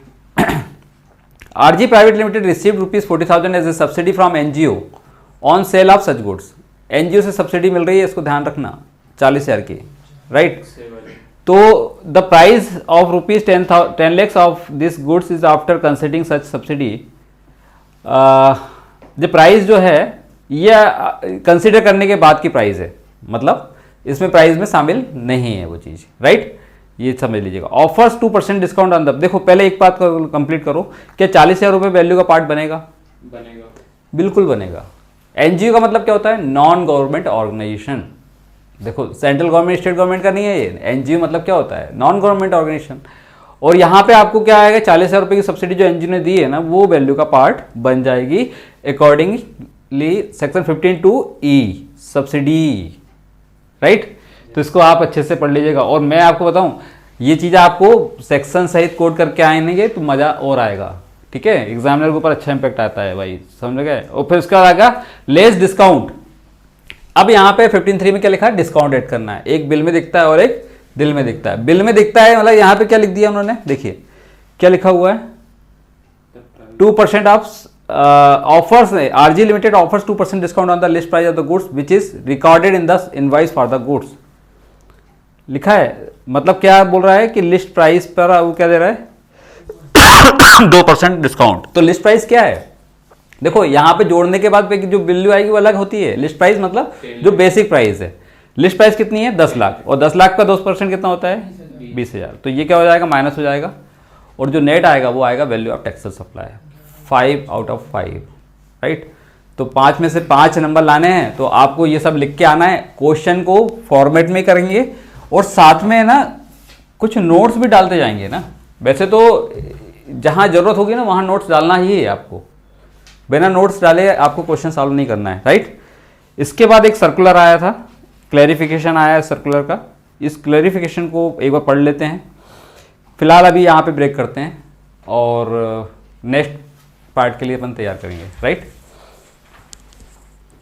RG Private Limited received ₹40,000 as a subsidy from NGO on sale of such goods. NGO से सब्सिडी मिल रही है, इसको ध्यान रखना, 40,000 की, राइट। तो the price of ₹10 lakhs of this goods is after considering such subsidy. जो प्राइस जो है ये कंसिडर करने के बाद की प्राइस है, मतलब इसमें प्राइस में शामिल नहीं है वो चीज़, राइट। ये समझ लीजिएगा। Offers 2% discount on the. देखो पहले एक बात कंप्लीट करो, क्या 40,000 रुपये वैल्यू का पार्ट बनेगा? बनेगा, बिल्कुल बनेगा। NGO का मतलब क्या होता है? Non government organisation. देखो सेंट्रल गवर्नमेंट स्टेट गवर्नमेंट का नहीं है ये। NGO मतलब क्या होता है? Non government organisation. और यहाँ पे आपको क्या आएगा? 40,000 रुपये की सब्सिडी जो NGO ने दी है ना, वो वैल्यू का पार्ट बन जाएगी accordingly section 15(2)E subsidy, right. तो इसको आप अच्छे से पढ़ लीजिएगा। और मैं आपको बताऊं, ये चीज़ आपको सेक्शन सहित कोड करके आएंगे तो मज़ा और आएगा, ठीक है। एग्जामिनर के ऊपर अच्छा इंपैक्ट आता है भाई, समझ गए। और फिर उसका आएगा लेस डिस्काउंट। अब यहाँ पे 15(3) में क्या लिखा है? डिस्काउंट ऐड करना है। एक बिल में दिखता है और एक दिल में दिखता है। बिल में दिखता है मतलब यहाँ पे क्या लिख दिया उन्होंने, देखिए क्या लिखा हुआ है? 2% of offers. RG Limited offers 2% discount on the list price of the goods which is recorded in the invoice for the goods. लिखा है, मतलब क्या बोल रहा है कि लिस्ट प्राइस पर वो क्या दे रहा है? 2% डिस्काउंट। तो लिस्ट प्राइस क्या है? देखो यहाँ पे जोड़ने के बाद जो वैल्यू आएगी वो अलग होती है। लिस्ट प्राइस मतलब जो बेसिक प्राइस है। लिस्ट प्राइस कितनी है? 10 लाख, और 10 लाख का 2% कितना होता है? 20,000। तो ये क्या हो जाएगा? माइनस हो जाएगा, और जो नेट आएगा वो आएगा value of taxes supply, 5 out of 5, right. तो 5 में से 5 नंबर लाने हैं, तो आपको ये सब लिख के आना है। क्वेश्चन को फॉर्मेट में करेंगे और साथ में ना कुछ नोट्स भी डालते जाएंगे ना। वैसे तो जहाँ जरूरत होगी ना वहाँ नोट्स डालना ही है आपको, बिना नोट्स डाले आपको क्वेश्चन सॉल्व नहीं करना है, राइट। इसके बाद एक सर्कुलर आया था, क्लैरिफिकेशन आया है सर्कुलर का। इस क्लैरिफिकेशन को एक बार पढ़ लेते हैं। फिलहाल अभी यहाँ पे ब्रेक करते हैं और नेक्स्ट पार्ट के लिए अपन तैयार करेंगे, राइट।